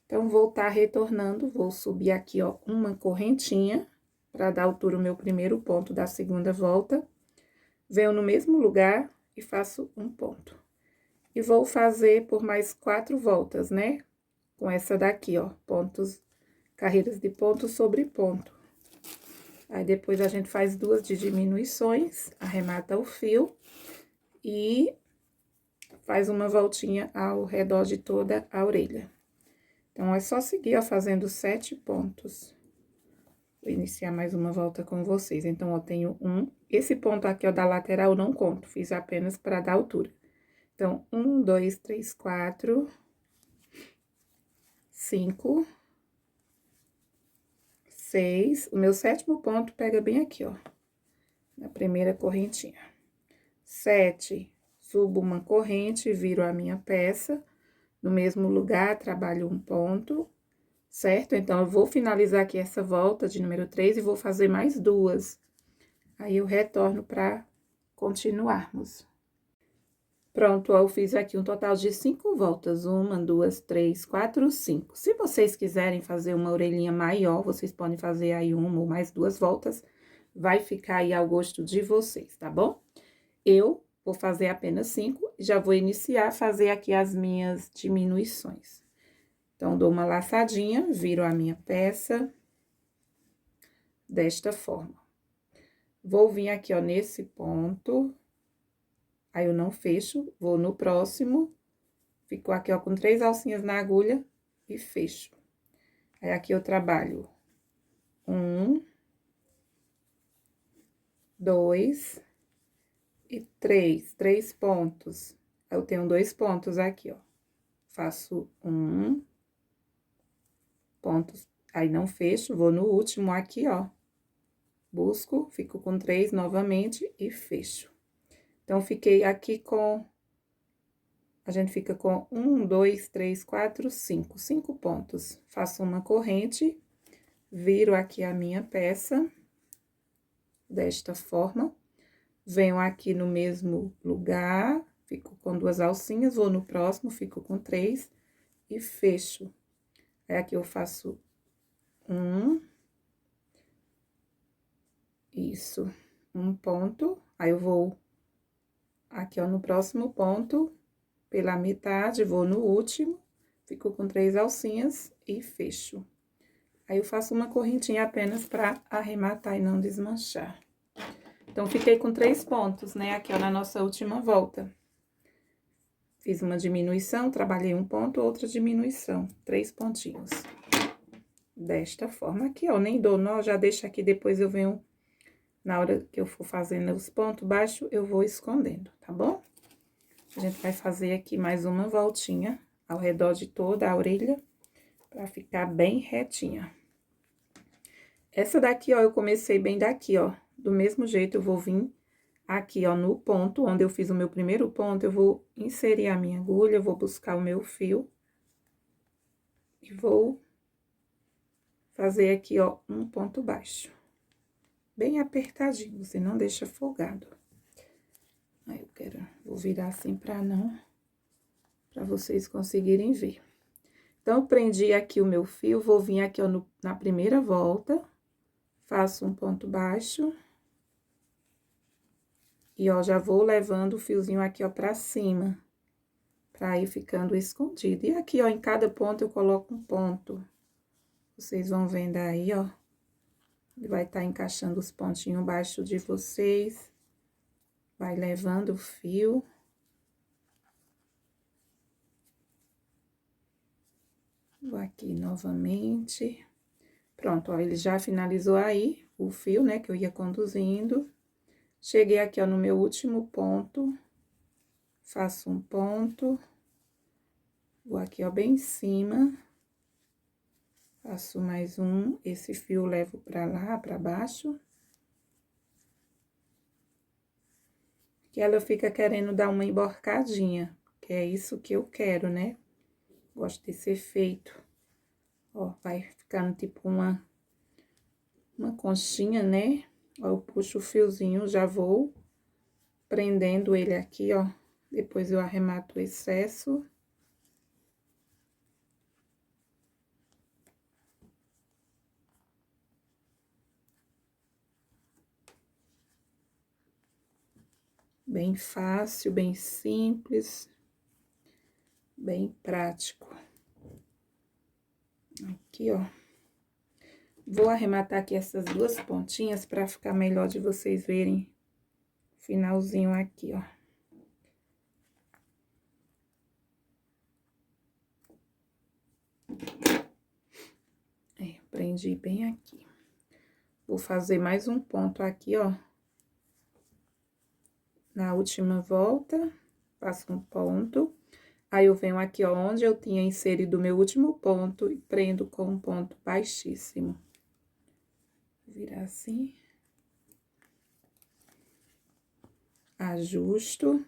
Speaker 2: Então, vou tá retornando, vou subir aqui, ó, uma correntinha, pra dar altura ao meu primeiro ponto da segunda volta. Venho no mesmo lugar e faço um ponto. E vou fazer por mais 4 voltas, né? Com essa daqui, ó, pontos, carreiras de ponto sobre ponto. Aí, depois, a gente faz 2 de diminuições, arremata o fio e faz uma voltinha ao redor de toda a orelha. Então, é só seguir, ó, fazendo 7 pontos. Vou iniciar mais uma volta com vocês. Então, ó, tenho 1. Esse ponto aqui, ó, da lateral, eu não conto, fiz apenas para dar altura. Então, 1, 2, 3, 4, 5, 6. O meu 7º ponto pega bem aqui, ó, na primeira correntinha. 7, subo uma corrente, viro a minha peça. No mesmo lugar, trabalho um ponto, certo? Então, eu vou finalizar aqui essa volta de número 3 e vou fazer mais 2. Aí, eu retorno para continuarmos. Pronto, eu fiz aqui um total de 5 voltas. 1, 2, 3, 4, 5. Se vocês quiserem fazer uma orelhinha maior, vocês podem fazer aí 1 ou mais 2 voltas. Vai ficar aí ao gosto de vocês, tá bom? Eu vou fazer apenas 5 e já vou iniciar a fazer aqui as minhas diminuições. Então, dou uma laçadinha, viro a minha peça desta forma. Vou vir aqui, ó, nesse ponto. Aí, eu não fecho, vou no próximo, fico aqui, ó, com 3 alcinhas na agulha e fecho. Aí, aqui eu trabalho 1, 2 e 3 pontos. Eu tenho 2 pontos aqui, ó. Faço 1 ponto, aí não fecho, vou no último aqui, ó. Busco, fico com 3 novamente e fecho. Então, fiquei aqui com... A gente fica com 1, 2, 3, 4, 5. 5 pontos. Faço uma corrente, viro aqui a minha peça, desta forma. Venho aqui no mesmo lugar, fico com 2 alcinhas, vou no próximo, fico com 3 e fecho. Aí, aqui eu faço 1. Isso, 1 ponto. Aí, eu vou aqui, ó, no próximo ponto, pela metade, vou no último, fico com 3 alcinhas e fecho. Aí, eu faço uma correntinha apenas pra arrematar e não desmanchar. Então, fiquei com 3 pontos, né, aqui, ó, na nossa última volta. Fiz uma diminuição, trabalhei um ponto, outra diminuição, 3 pontinhos. Desta forma aqui, ó, nem dou nó, já deixo aqui, depois eu venho, na hora que eu for fazendo os pontos baixos, eu vou escondendo, tá bom? A gente vai fazer aqui mais uma voltinha ao redor de toda a orelha, pra ficar bem retinha. Essa daqui, ó, eu comecei bem daqui, ó, do mesmo jeito eu vou vir aqui, ó, no ponto onde eu fiz o meu primeiro ponto, eu vou inserir a minha agulha, vou buscar o meu fio e vou fazer aqui, ó, um ponto baixo. Bem apertadinho, você não deixa folgado. Aí, vou virar assim pra vocês conseguirem ver. Então, eu prendi aqui o meu fio, vou vir aqui, ó, na primeira volta, faço um ponto baixo. E, ó, já vou levando o fiozinho aqui, ó, pra cima, pra ir ficando escondido. E aqui, ó, em cada ponto eu coloco um ponto. Vocês vão vendo aí, ó. Ele vai tá encaixando os pontinhos baixo de vocês. Vai levando o fio. Vou aqui novamente. Pronto, ó, ele já finalizou aí o fio, né, que eu ia conduzindo. Cheguei aqui, ó, no meu último ponto, faço um ponto, vou aqui, ó, bem em cima, faço mais um, esse fio eu levo pra lá, pra baixo. Que ela fica querendo dar uma emborcadinha, que é isso que eu quero, né? Gosto desse efeito. Ó, vai ficando tipo uma conchinha, né? Ó, eu puxo o fiozinho, já vou prendendo ele aqui, ó. Depois eu arremato o excesso. Bem fácil, bem simples, bem prático. Aqui, ó. Vou arrematar aqui essas 2 pontinhas pra ficar melhor de vocês verem o finalzinho aqui, ó. Prendi bem aqui. Vou fazer mais um ponto aqui, ó. Na última volta, Faço um ponto. Aí, eu venho aqui, ó, onde eu tinha inserido o meu último ponto e prendo com um ponto baixíssimo. Vou virar assim. Ajusto.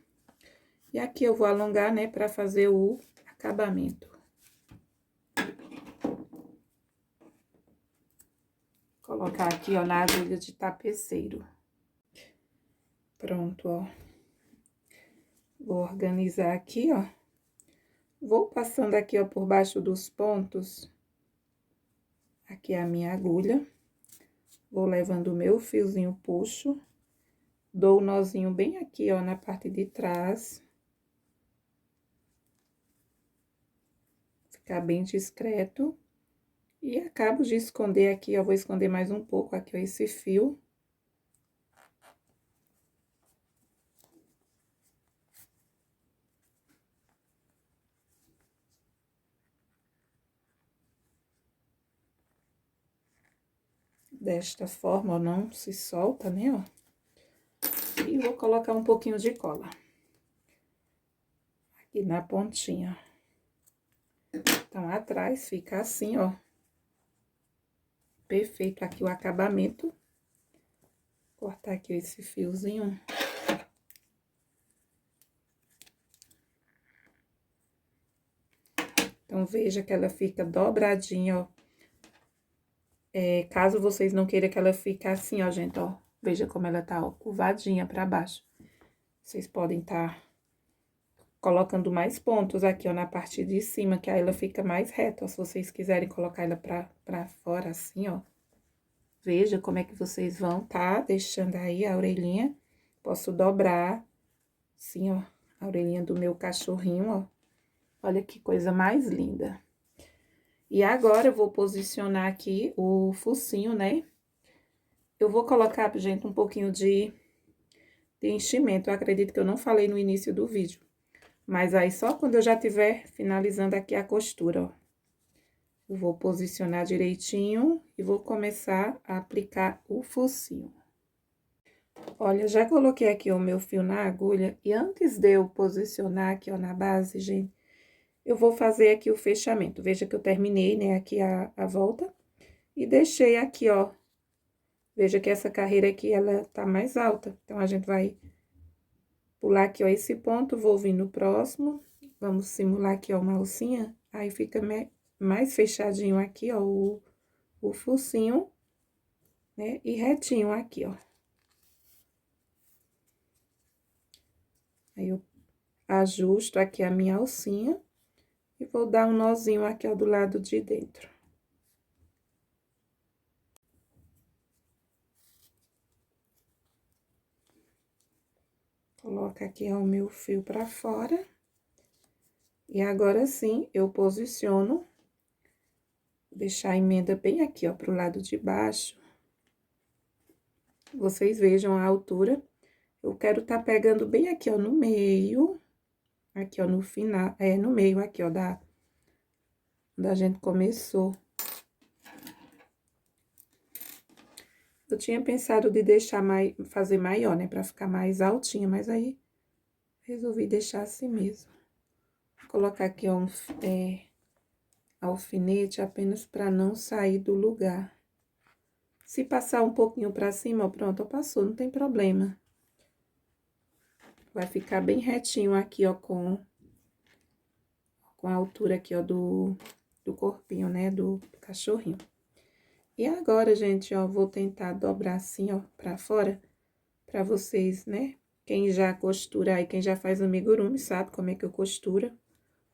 Speaker 2: E aqui eu vou alongar, né, pra fazer o acabamento. Colocar aqui, ó, na agulha de tapeceiro. Pronto, ó. Vou organizar aqui, ó. Vou passando aqui, ó, por baixo dos pontos. Aqui é a minha agulha. Vou levando o meu fiozinho, puxo. Dou o nozinho bem aqui, ó, na parte de trás. Ficar bem discreto. E acabo de esconder aqui, ó, vou esconder mais um pouco aqui, ó, esse fio. Desta forma, ó, não se solta, né, ó. E vou colocar um pouquinho de cola. Aqui na pontinha. Então, atrás fica assim, ó. Perfeito aqui o acabamento. Cortar aqui esse fiozinho. Então, veja que ela fica dobradinha, ó. Caso vocês não queiram que ela fique assim, ó, gente, ó. Veja como ela tá, ó, curvadinha pra baixo. Vocês podem tá colocando mais pontos aqui, ó, na parte de cima, que aí ela fica mais reta, ó. Se vocês quiserem colocar ela pra fora, assim, ó. Veja como é que vocês vão tá deixando aí a orelhinha. Posso dobrar, assim, ó, a orelhinha do meu cachorrinho, ó. Olha que coisa mais linda. E agora, eu vou posicionar aqui o focinho, né? Eu vou colocar, gente, um pouquinho de enchimento. Eu acredito que eu não falei no início do vídeo. Mas aí, só quando eu já tiver finalizando aqui a costura, ó. Eu vou posicionar direitinho e vou começar a aplicar o focinho. Olha, já coloquei aqui o meu fio na agulha. E antes de eu posicionar aqui, ó, na base, gente, eu vou fazer aqui o fechamento. Veja que eu terminei, né, aqui a volta. E deixei aqui, ó. Veja que essa carreira aqui, ela tá mais alta. Então, a gente vai pular aqui, ó, esse ponto, vou vir no próximo. Vamos simular aqui, ó, uma alcinha. Aí, fica mais fechadinho aqui, ó, o focinho, né? E retinho aqui, ó. Aí, eu ajusto aqui a minha alcinha. E vou dar um nozinho aqui, ó, do lado de dentro. Coloca aqui, ó, o meu fio pra fora. E agora sim, eu posiciono. Vou deixar a emenda bem aqui, ó, pro lado de baixo. Vocês vejam a altura. Eu quero tá pegando bem aqui, ó, no meio. Aqui, ó, no final, no meio aqui, ó, da gente começou. Eu tinha pensado de deixar fazer maior, né, pra ficar mais altinha, mas aí resolvi deixar assim mesmo. Vou colocar aqui, ó, alfinete apenas pra não sair do lugar. Se passar um pouquinho pra cima, ó, pronto, ó, passou, não tem problema. Vai ficar bem retinho aqui, ó, com a altura aqui, ó, do corpinho, né, do cachorrinho. E agora, gente, ó, vou tentar dobrar assim, ó, pra fora, pra vocês, né? Quem já costura aí, quem já faz amigurumi, sabe como é que eu costuro.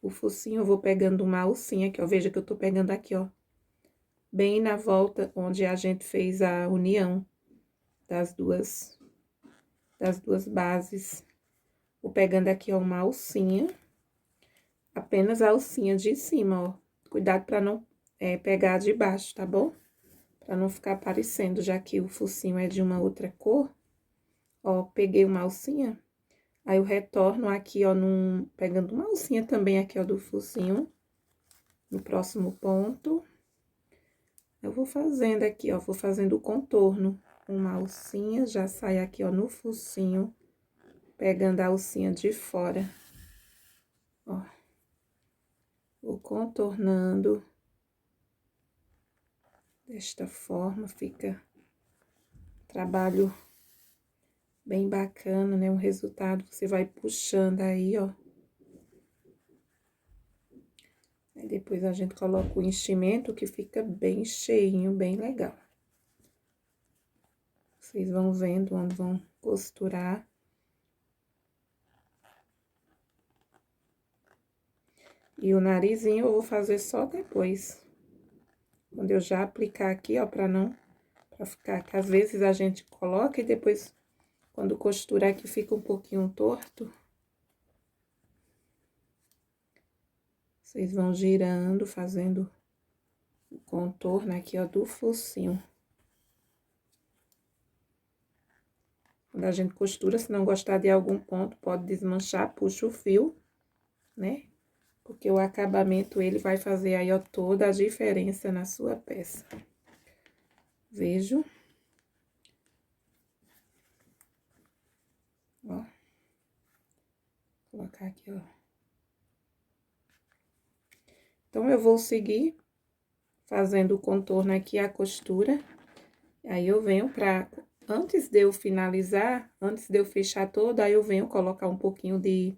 Speaker 2: O focinho, eu vou pegando uma alcinha aqui, ó, veja que eu tô pegando aqui, ó, bem na volta onde a gente fez a união das duas bases. Vou pegando aqui, ó, uma alcinha, apenas a alcinha de cima, ó. Cuidado pra não pegar de baixo, tá bom? Pra não ficar aparecendo, já que o focinho é de uma outra cor. Ó, peguei uma alcinha, aí eu retorno aqui, ó, pegando uma alcinha também aqui, ó, do focinho, no próximo ponto. Eu vou fazendo aqui, ó, vou fazendo o contorno. Uma alcinha, já sai aqui, ó, no focinho, pegando a alcinha de fora. Ó. Vou contornando. Desta forma, fica um trabalho bem bacana, né? Um resultado, você vai puxando aí, ó. Aí depois a gente coloca o enchimento, que fica bem cheinho, bem legal. Vocês vão vendo onde vão costurar. E o narizinho eu vou fazer só depois. Quando eu já aplicar aqui, ó, pra ficar, que às vezes a gente coloca e depois, quando costurar aqui, fica um pouquinho torto. Vocês vão girando, fazendo o contorno aqui, ó, do focinho. Quando a gente costura, se não gostar de algum ponto, pode desmanchar, puxa o fio, né? Porque o acabamento, ele vai fazer aí, ó, toda a diferença na sua peça. Vejo. Ó. Vou colocar aqui, ó. Então, eu vou seguir fazendo o contorno aqui, a costura. Aí, eu venho pra... Antes de eu finalizar, antes de eu fechar toda, aí eu venho colocar um pouquinho de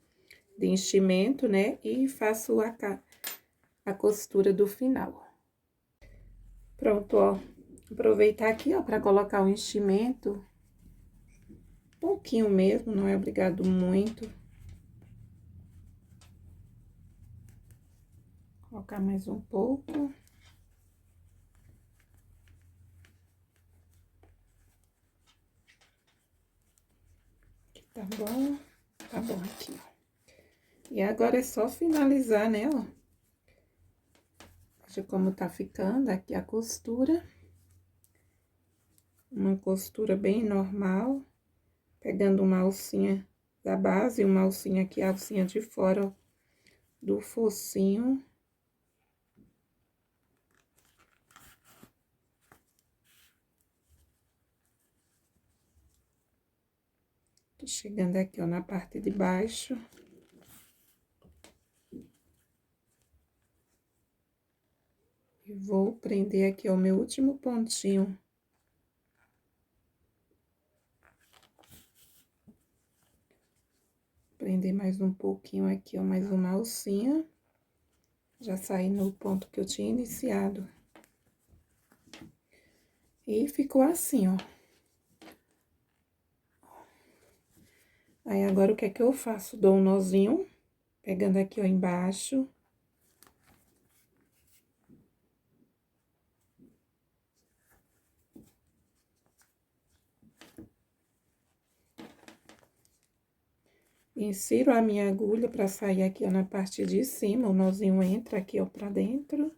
Speaker 2: enchimento, né? E faço a costura do final. Pronto, ó. Aproveitar aqui, ó, pra colocar o enchimento. Pouquinho mesmo, não é obrigado muito. Colocar mais um pouco. Aqui tá bom. Tá bom aqui, ó. E agora é só finalizar, né, ó. Veja como tá ficando aqui a costura. Uma costura bem normal. Pegando uma alcinha da base e uma alcinha aqui, a alcinha de fora, ó, do focinho. Tô chegando aqui, ó, na parte de baixo. E vou prender aqui, ó, o meu último pontinho. Prender mais um pouquinho aqui, ó, mais uma alcinha. Já saí no ponto que eu tinha iniciado. E ficou assim, ó. Aí, agora, o que é que eu faço? Dou um nozinho, pegando aqui, ó, embaixo. Insiro a minha agulha pra sair aqui, ó, na parte de cima. O nozinho entra aqui, ó, pra dentro.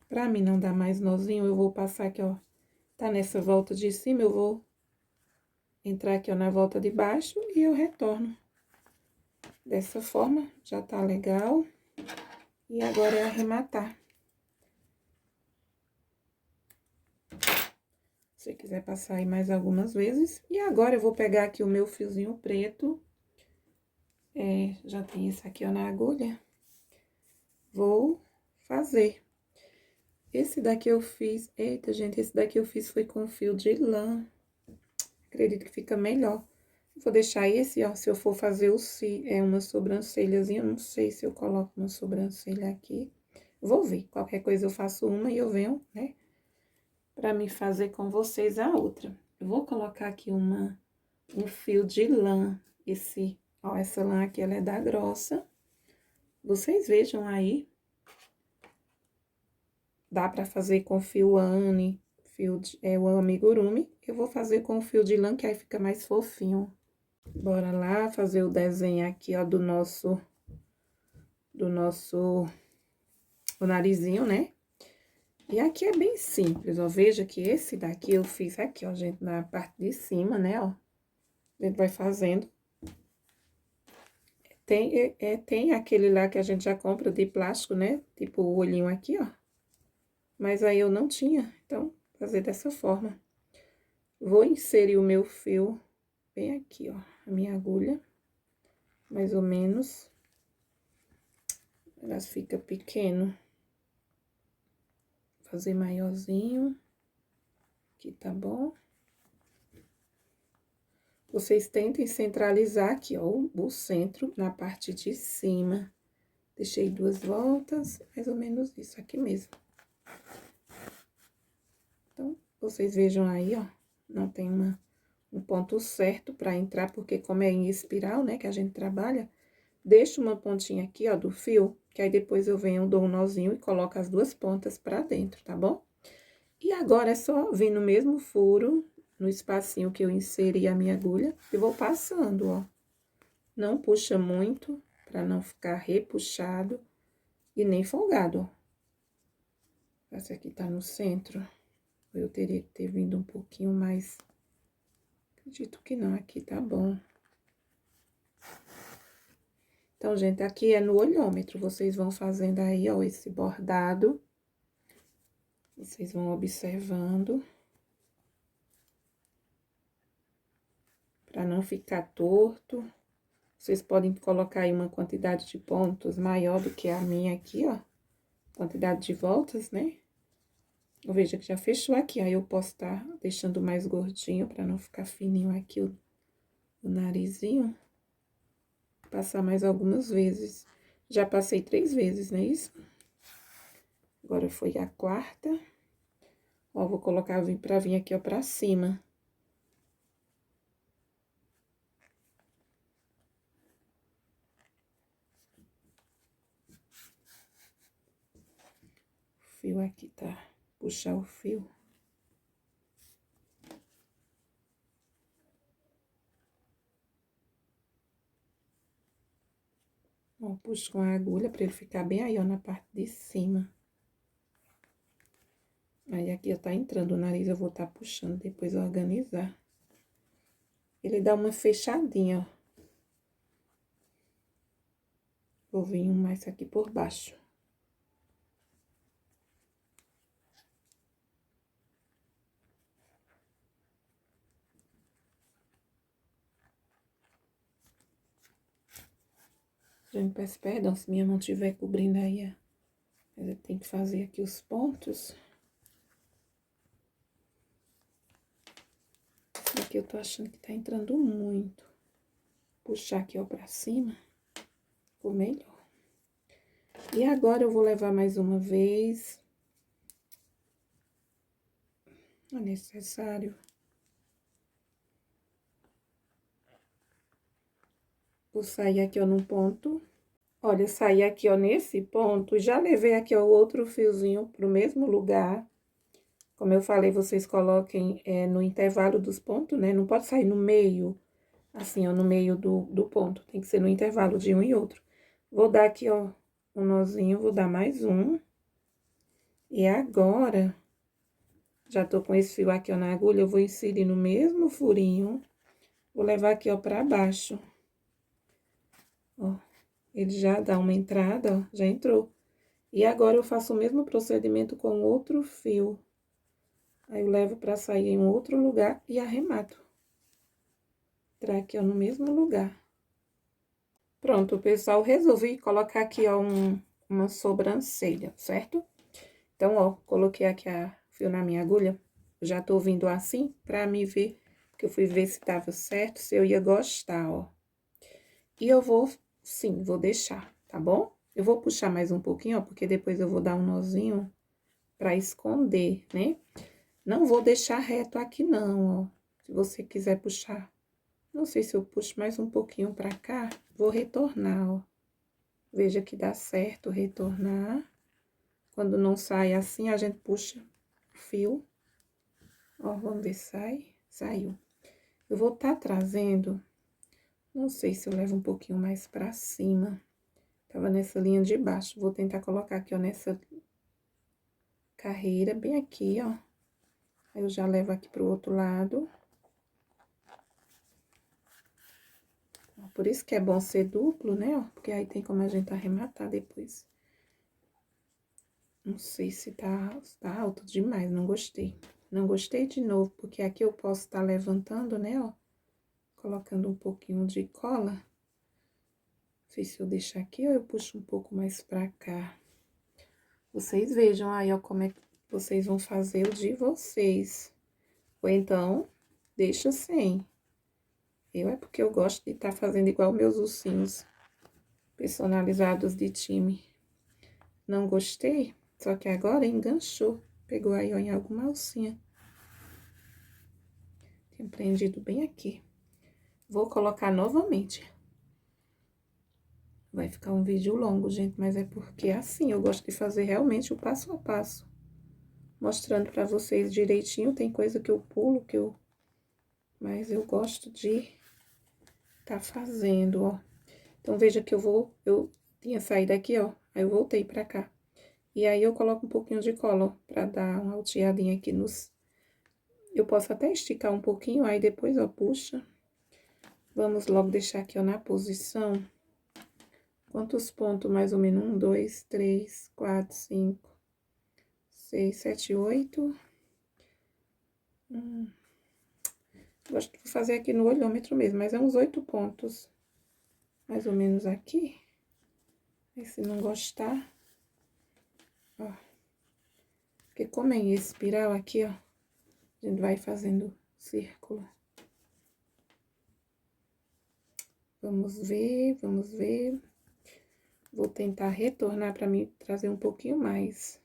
Speaker 2: Pra mim não dar mais nozinho, eu vou passar aqui, ó. Tá nessa volta de cima, eu vou entrar aqui, ó, na volta de baixo e eu retorno. Dessa forma, já tá legal. E agora é arrematar. Se você quiser passar aí mais algumas vezes. E agora, eu vou pegar aqui o meu fiozinho preto. Já tem esse aqui, ó, na agulha. Vou fazer. Esse daqui eu fiz... Eita, gente, esse daqui eu fiz foi com fio de lã. Acredito que fica melhor. Vou deixar esse, ó, se eu for fazer uma sobrancelhazinha. Não sei se eu coloco uma sobrancelha aqui. Vou ver. Qualquer coisa eu faço uma e eu venho, né? Pra me fazer com vocês a outra. Eu vou colocar aqui um fio de lã. Ó, essa lã aqui, ela é da grossa. Vocês vejam aí. Dá pra fazer com fio Anne, o amigurumi. Eu vou fazer com fio de lã, que aí fica mais fofinho. Bora lá fazer o desenho aqui, ó, do nosso o narizinho, né? E aqui é bem simples, ó. Veja que esse daqui eu fiz aqui, ó, gente, na parte de cima, né, ó. A gente vai fazendo. Tem aquele lá que a gente já compra de plástico, né? Tipo o olhinho aqui, ó. Mas aí eu não tinha, então, fazer dessa forma. Vou inserir o meu fio bem aqui, ó, a minha agulha. mais ou menos. Elas ficam pequeno. Vou fazer maiorzinho. Aqui tá bom. Vocês tentem centralizar aqui, ó, o centro na parte de cima. Deixei 2 voltas, mais ou menos isso aqui mesmo. Então, vocês vejam aí, ó, não tem um ponto certo pra entrar, porque como é em espiral, né, que a gente trabalha, deixo uma pontinha aqui, ó, do fio, que aí depois eu venho, dou um nozinho e coloco as 2 pontas pra dentro, tá bom? E agora é só vir no mesmo furo, no espacinho que eu inseri a minha agulha, e vou passando, ó. Não puxa muito, pra não ficar repuxado e nem folgado, ó. Essa aqui tá no centro. Eu teria que ter vindo um pouquinho mais. Acredito que não, aqui tá bom. Então, gente, aqui é no olhômetro. Vocês vão fazendo aí, ó, esse bordado. Vocês vão observando. Pra não ficar torto. Vocês podem colocar aí uma quantidade de pontos maior do que a minha aqui, ó. Quantidade de voltas, né? Veja que já fechou aqui, aí eu posso estar deixando mais gordinho pra não ficar fininho aqui o narizinho. Passar mais algumas vezes. Já passei 3 vezes, não é isso? Agora foi a 4ª. Ó, vou colocar pra vir aqui, ó, pra cima. O fio aqui, tá? Puxar o fio. Ó, puxo com a agulha pra ele ficar bem aí, ó, na parte de cima. Aí, aqui, ó, tá entrando o nariz, eu vou tá puxando, depois organizar. Ele dá uma fechadinha, ó. Vou vir mais aqui por baixo. Gente, peço perdão se minha mão estiver cobrindo aí, ó. Mas eu tenho que fazer aqui os pontos. Aqui eu tô achando que tá entrando muito. Puxar aqui, ó, pra cima. Ficou melhor. E agora eu vou levar mais uma vez. Não é necessário. Vou sair aqui, ó, num ponto. Olha, saí aqui, ó, nesse ponto. Já levei aqui, ó, o outro fiozinho pro mesmo lugar. Como eu falei, vocês coloquem no intervalo dos pontos, né? Não pode sair no meio, assim, ó, no meio do ponto. Tem que ser no intervalo de um e outro. Vou dar aqui, ó, um nozinho, vou dar mais um. E agora, já tô com esse fio aqui, ó, na agulha, eu vou inserir no mesmo furinho. Vou levar aqui, ó, pra baixo. Ó, ele já dá uma entrada, ó, já entrou. E agora, eu faço o mesmo procedimento com outro fio. Aí, eu levo pra sair em outro lugar e arremato. Entrar aqui, ó, no mesmo lugar. Pronto, pessoal, resolvi colocar aqui, ó, uma sobrancelha, certo? Então, ó, coloquei aqui a fio na minha agulha. Já tô vindo assim, pra me ver, porque eu fui ver se tava certo, se eu ia gostar, ó. E eu vou, sim, vou deixar, tá bom? Eu vou puxar mais um pouquinho, ó, porque depois eu vou dar um nozinho pra esconder, né? Não vou deixar reto aqui, não, ó. Se você quiser puxar, não sei se eu puxo mais um pouquinho pra cá, vou retornar, ó. Veja que dá certo retornar. Quando não sai assim, a gente puxa o fio. Ó, vamos ver se sai. Saiu. Eu vou tá trazendo, não sei se eu levo um pouquinho mais pra cima. Tava nessa linha de baixo. Vou tentar colocar aqui, ó, nessa carreira, bem aqui, ó. Aí, eu já levo aqui pro outro lado. Por isso que é bom ser duplo, né, ó? Porque aí tem como a gente arrematar depois. Não sei se tá alto demais, não gostei. Não gostei de novo, porque aqui eu posso estar levantando, né, ó. Colocando um pouquinho de cola. sei se eu deixar aqui ou eu puxo um pouco mais pra cá. Vocês vejam aí, ó, como é que vocês vão fazer o de vocês. Ou então, deixa sem. Eu é porque eu gosto de estar fazendo igual meus ursinhos personalizados de time. Não gostei, só que agora enganchou. Pegou aí, ó, em alguma alcinha. Tem prendido bem aqui. Vou colocar novamente. Vai ficar um vídeo longo, gente, mas é porque assim, eu gosto de fazer realmente o passo a passo. Mostrando pra vocês direitinho, tem coisa que eu pulo, mas eu gosto de tá fazendo, ó. Então, veja que eu tinha saído aqui, ó, aí eu voltei pra cá. E aí, eu coloco um pouquinho de cola, ó, pra dar uma alteadinha aqui nos... Eu posso até esticar um pouquinho, aí depois, ó, puxa. Vamos logo deixar aqui, ó, na posição. Quantos pontos, mais ou menos? 1, 2, 3, 4, 5, 6, 7, 8. Gosto de fazer aqui no olhômetro mesmo, mas é uns 8 pontos. Mais ou menos aqui. Aí, se não gostar, ó. Porque como é em espiral aqui, ó, a gente vai fazendo círculo. Vamos ver, vamos ver. Vou tentar retornar pra mim trazer um pouquinho mais.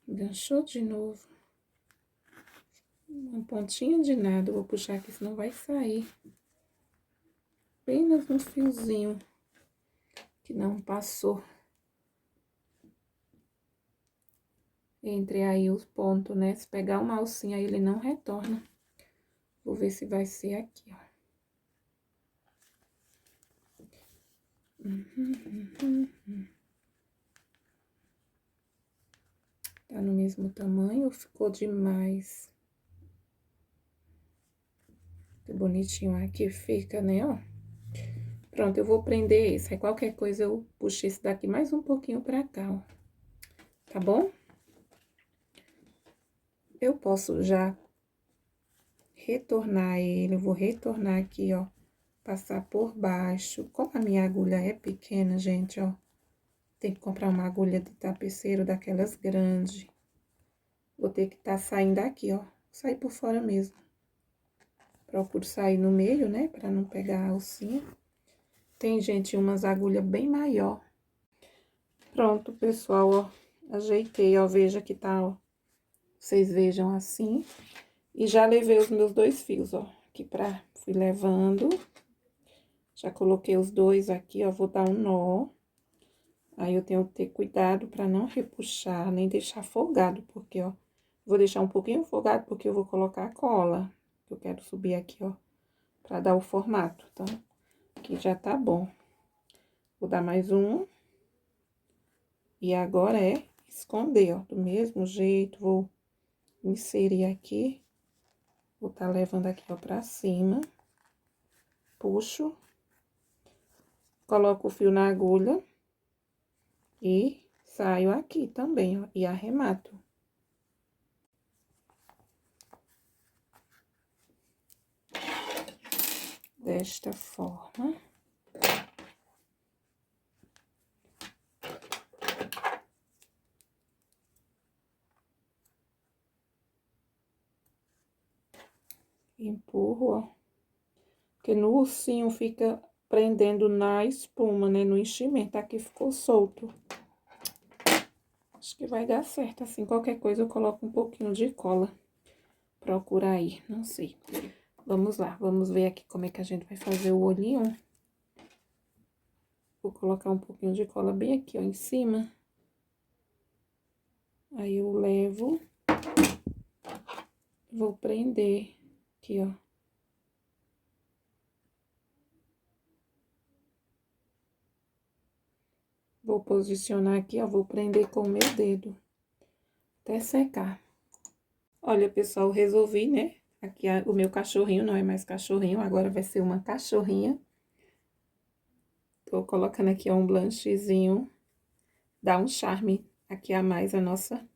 Speaker 2: Enganchou de novo. Uma pontinha de nada, eu vou puxar aqui, senão vai sair. Apenas um fiozinho que não passou. Entre aí os pontos, né? Se pegar uma alcinha, ele não retorna. Vou ver se vai ser aqui, ó. Tá no mesmo tamanho ou ficou demais? Que bonitinho aqui fica, né, ó. Pronto, eu vou prender esse. Aí, qualquer coisa, eu puxo esse daqui mais um pouquinho pra cá, ó. Tá bom? Eu posso já retornar ele. Eu vou retornar aqui, ó. Passar por baixo. Como a minha agulha é pequena, gente, ó. Tem que comprar uma agulha de tapeceiro daquelas grandes. Vou ter que tá saindo aqui, ó. Sair por fora mesmo. Procuro sair no meio, né? Pra não pegar a alcinha. Tem, gente, umas agulhas bem maior. Pronto, pessoal, ó. Ajeitei, ó. Veja que tá, ó. Vocês vejam assim. E já levei os meus 2 fios, ó. Aqui pra... Fui levando. Já coloquei os 2 aqui, ó. Vou dar um nó. Aí, eu tenho que ter cuidado pra não repuxar, nem deixar folgado, porque, ó... Vou deixar um pouquinho folgado, porque eu vou colocar a cola. Eu quero subir aqui, ó. Pra dar o formato, então... Aqui já tá bom. Vou dar mais um. E agora é esconder, ó. Do mesmo jeito, vou inserir aqui. Vou tá levando aqui, ó, pra cima. Puxo. Coloco o fio na agulha. E saio aqui também, ó. E arremato. Desta forma. Empurro, ó. Porque no ursinho fica prendendo na espuma, né? No enchimento. Aqui ficou solto. Acho que vai dar certo assim. Qualquer coisa eu coloco um pouquinho de cola. Procura aí, não sei. Vamos lá, vamos ver aqui como é que a gente vai fazer o olhinho. Vou colocar um pouquinho de cola bem aqui, ó, em cima. Aí, eu levo. Vou prender aqui, ó. Vou posicionar aqui, ó, vou prender com o meu dedo. Até secar. Olha, pessoal, resolvi, né? Aqui o meu cachorrinho, não é mais cachorrinho, agora vai ser uma cachorrinha. Tô colocando aqui, ó, um blanchezinho. Dá um charme aqui a mais a nossa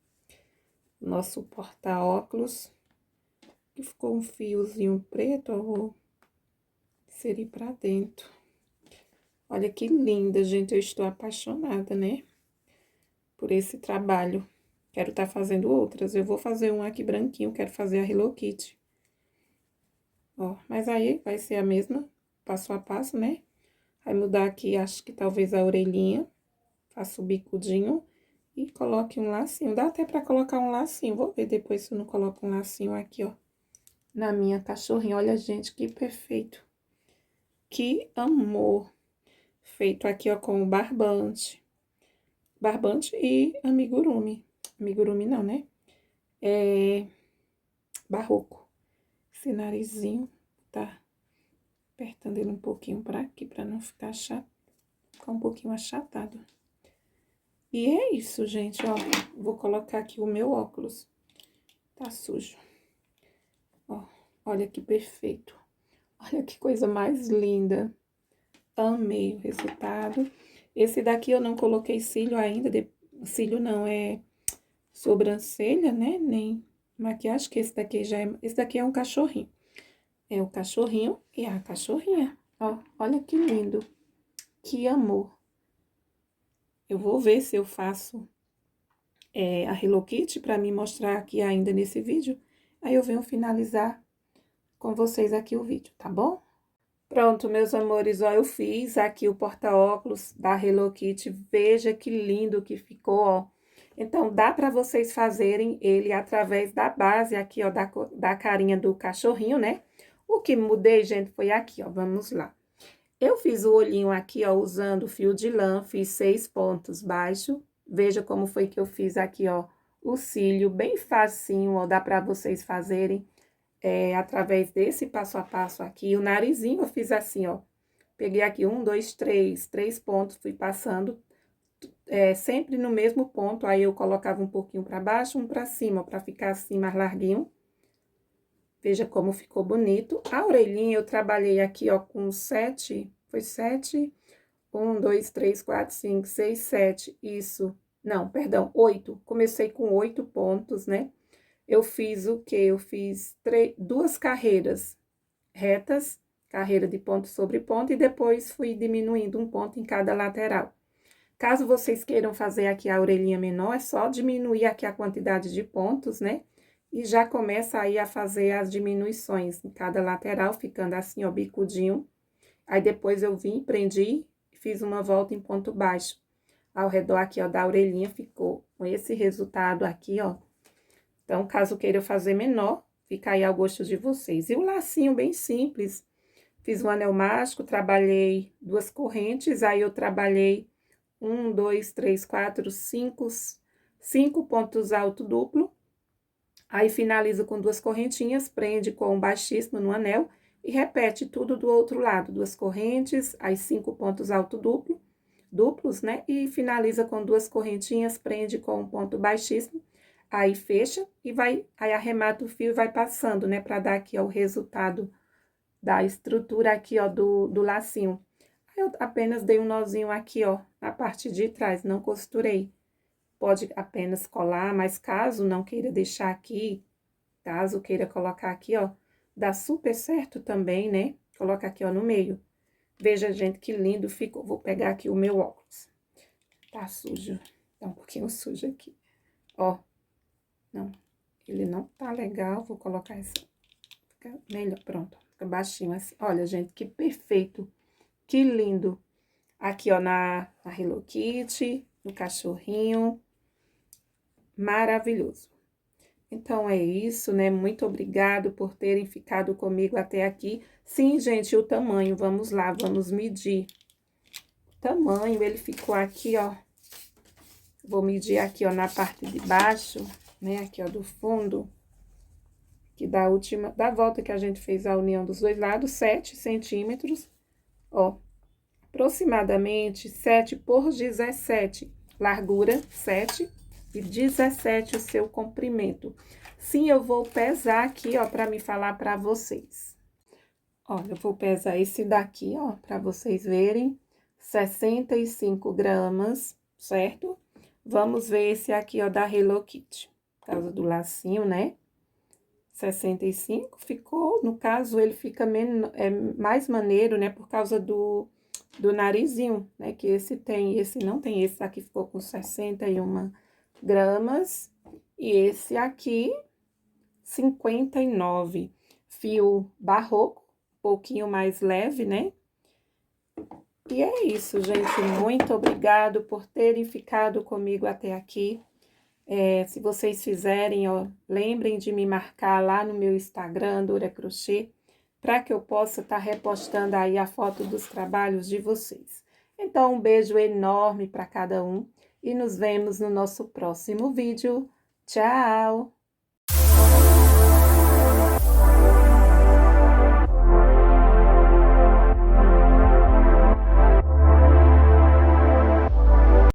Speaker 2: nosso porta-óculos. Que ficou um fiozinho preto, eu vou inserir pra dentro. Olha que linda, gente, eu estou apaixonada, né? Por esse trabalho. Quero estar fazendo outras. Eu vou fazer um aqui branquinho, quero fazer a Hello Kitty. Ó, mas aí vai ser a mesma, passo a passo, né? Vai mudar aqui, acho que talvez a orelhinha. Faço o bicudinho e coloque um lacinho. Dá até pra colocar um lacinho. Vou ver depois se eu não coloco um lacinho aqui, ó. Na minha cachorrinha. Olha, gente, que perfeito. Que amor. Feito aqui, ó, com o barbante. Barbante e amigurumi. Amigurumi não, né? É barroco. Esse narizinho, tá apertando ele um pouquinho pra aqui, pra não ficar chato. Ficar um pouquinho achatado. E é isso, gente, ó. Vou colocar aqui o meu óculos. Tá sujo. Ó, olha que perfeito. Olha que coisa mais linda. Amei o resultado. Esse daqui eu não coloquei cílio ainda. Cílio não, é sobrancelha, né? Nem maquiagem, que esse daqui já é... Esse daqui é um cachorrinho. É o cachorrinho e a cachorrinha. Ó, olha que lindo. Que amor. Eu vou ver se eu faço a Hello Kitty pra me mostrar aqui ainda nesse vídeo. Aí eu venho finalizar com vocês aqui o vídeo, tá bom? Pronto, meus amores, ó, eu fiz aqui o porta-óculos da Hello Kitty. Veja que lindo que ficou, ó. Então, dá pra vocês fazerem ele através da base aqui, ó, da carinha do cachorrinho, né? O que mudei, gente, foi aqui, ó, vamos lá. Eu fiz o olhinho aqui, ó, usando fio de lã, fiz 6 pontos baixo. Veja como foi que eu fiz aqui, ó, o cílio, bem facinho, ó, dá pra vocês fazerem. Através desse passo a passo aqui, o narizinho eu fiz assim, ó. Peguei aqui 1, 2, 3 pontos, fui passando, sempre no mesmo ponto, aí eu colocava um pouquinho pra baixo, um pra cima, pra ficar assim mais larguinho. Veja como ficou bonito. A orelhinha eu trabalhei aqui, ó, com 7, foi 7, 1, 2, 3, 4, 5, 6, 7, isso. Não, perdão, 8. Comecei com 8 pontos, né? Eu fiz o quê? Eu fiz 2 carreiras retas, carreira de ponto sobre ponto, e depois fui diminuindo um ponto em cada lateral. Caso vocês queiram fazer aqui a orelhinha menor, é só diminuir aqui a quantidade de pontos, né? E já começa aí a fazer as diminuições em cada lateral, ficando assim, ó, bicudinho. Aí depois eu vim, prendi e fiz uma volta em ponto baixo. Ao redor aqui, ó, da orelhinha, ficou com esse resultado aqui, ó. Então, caso queira fazer menor, fica aí ao gosto de vocês. E o lacinho bem simples. Fiz um anel mágico, trabalhei 2 correntes, aí eu trabalhei 1, 2, 3, 4, 5 pontos alto duplo. Aí finalizo com 2 correntinhas, prende com um baixíssimo no anel e repete tudo do outro lado. 2 correntes, aí 5 pontos alto duplos, né? E finaliza com 2 correntinhas, prende com um ponto baixíssimo. Aí fecha e aí arremata o fio e vai passando, né? Pra dar aqui, ó, o resultado da estrutura aqui, ó, do lacinho. Aí eu apenas dei um nozinho aqui, ó, na parte de trás, não costurei. Pode apenas colar, mas caso não queira deixar aqui, caso queira colocar aqui, ó, dá super certo também, né? Coloca aqui, ó, no meio. Veja, gente, que lindo ficou. Vou pegar aqui o meu óculos. Tá sujo. Tá um pouquinho sujo aqui. Ó. Não, ele não tá legal. Vou colocar essa. Fica melhor. Pronto. Fica baixinho assim. Olha, gente, que perfeito. Que lindo. Aqui, ó, na Hello Kitty, no cachorrinho. Maravilhoso. Então, é isso, né? Muito obrigado por terem ficado comigo até aqui. Sim, gente, o tamanho, vamos lá, vamos medir. O tamanho, ele ficou aqui, ó. Vou medir aqui, ó, na parte de baixo, né? Aqui, ó, do fundo. Que da volta que a gente fez a união dos dois lados, 7 centímetros. Ó, aproximadamente 7 por 17. Largura, 7 e 17 o seu comprimento. Sim, eu vou pesar aqui, ó, pra me falar pra vocês. Olha, eu vou pesar esse daqui, ó, pra vocês verem. 65 gramas, certo? Vamos ver esse aqui, ó, da Hello Kitty. causa do lacinho, né? 65 ficou, no caso, ele fica mais maneiro, né? Por causa do narizinho, né? Que esse tem, esse não tem. Esse aqui ficou com 61 gramas. E esse aqui, 59. Fio barroco, um pouquinho mais leve, né? E é isso, gente. Muito obrigado por terem ficado comigo até aqui. Se vocês fizerem, ó, lembrem de me marcar lá no meu Instagram, Dora Crochê, para que eu possa estar repostando aí a foto dos trabalhos de vocês. Então, um beijo enorme para cada um e nos vemos no nosso próximo vídeo. Tchau!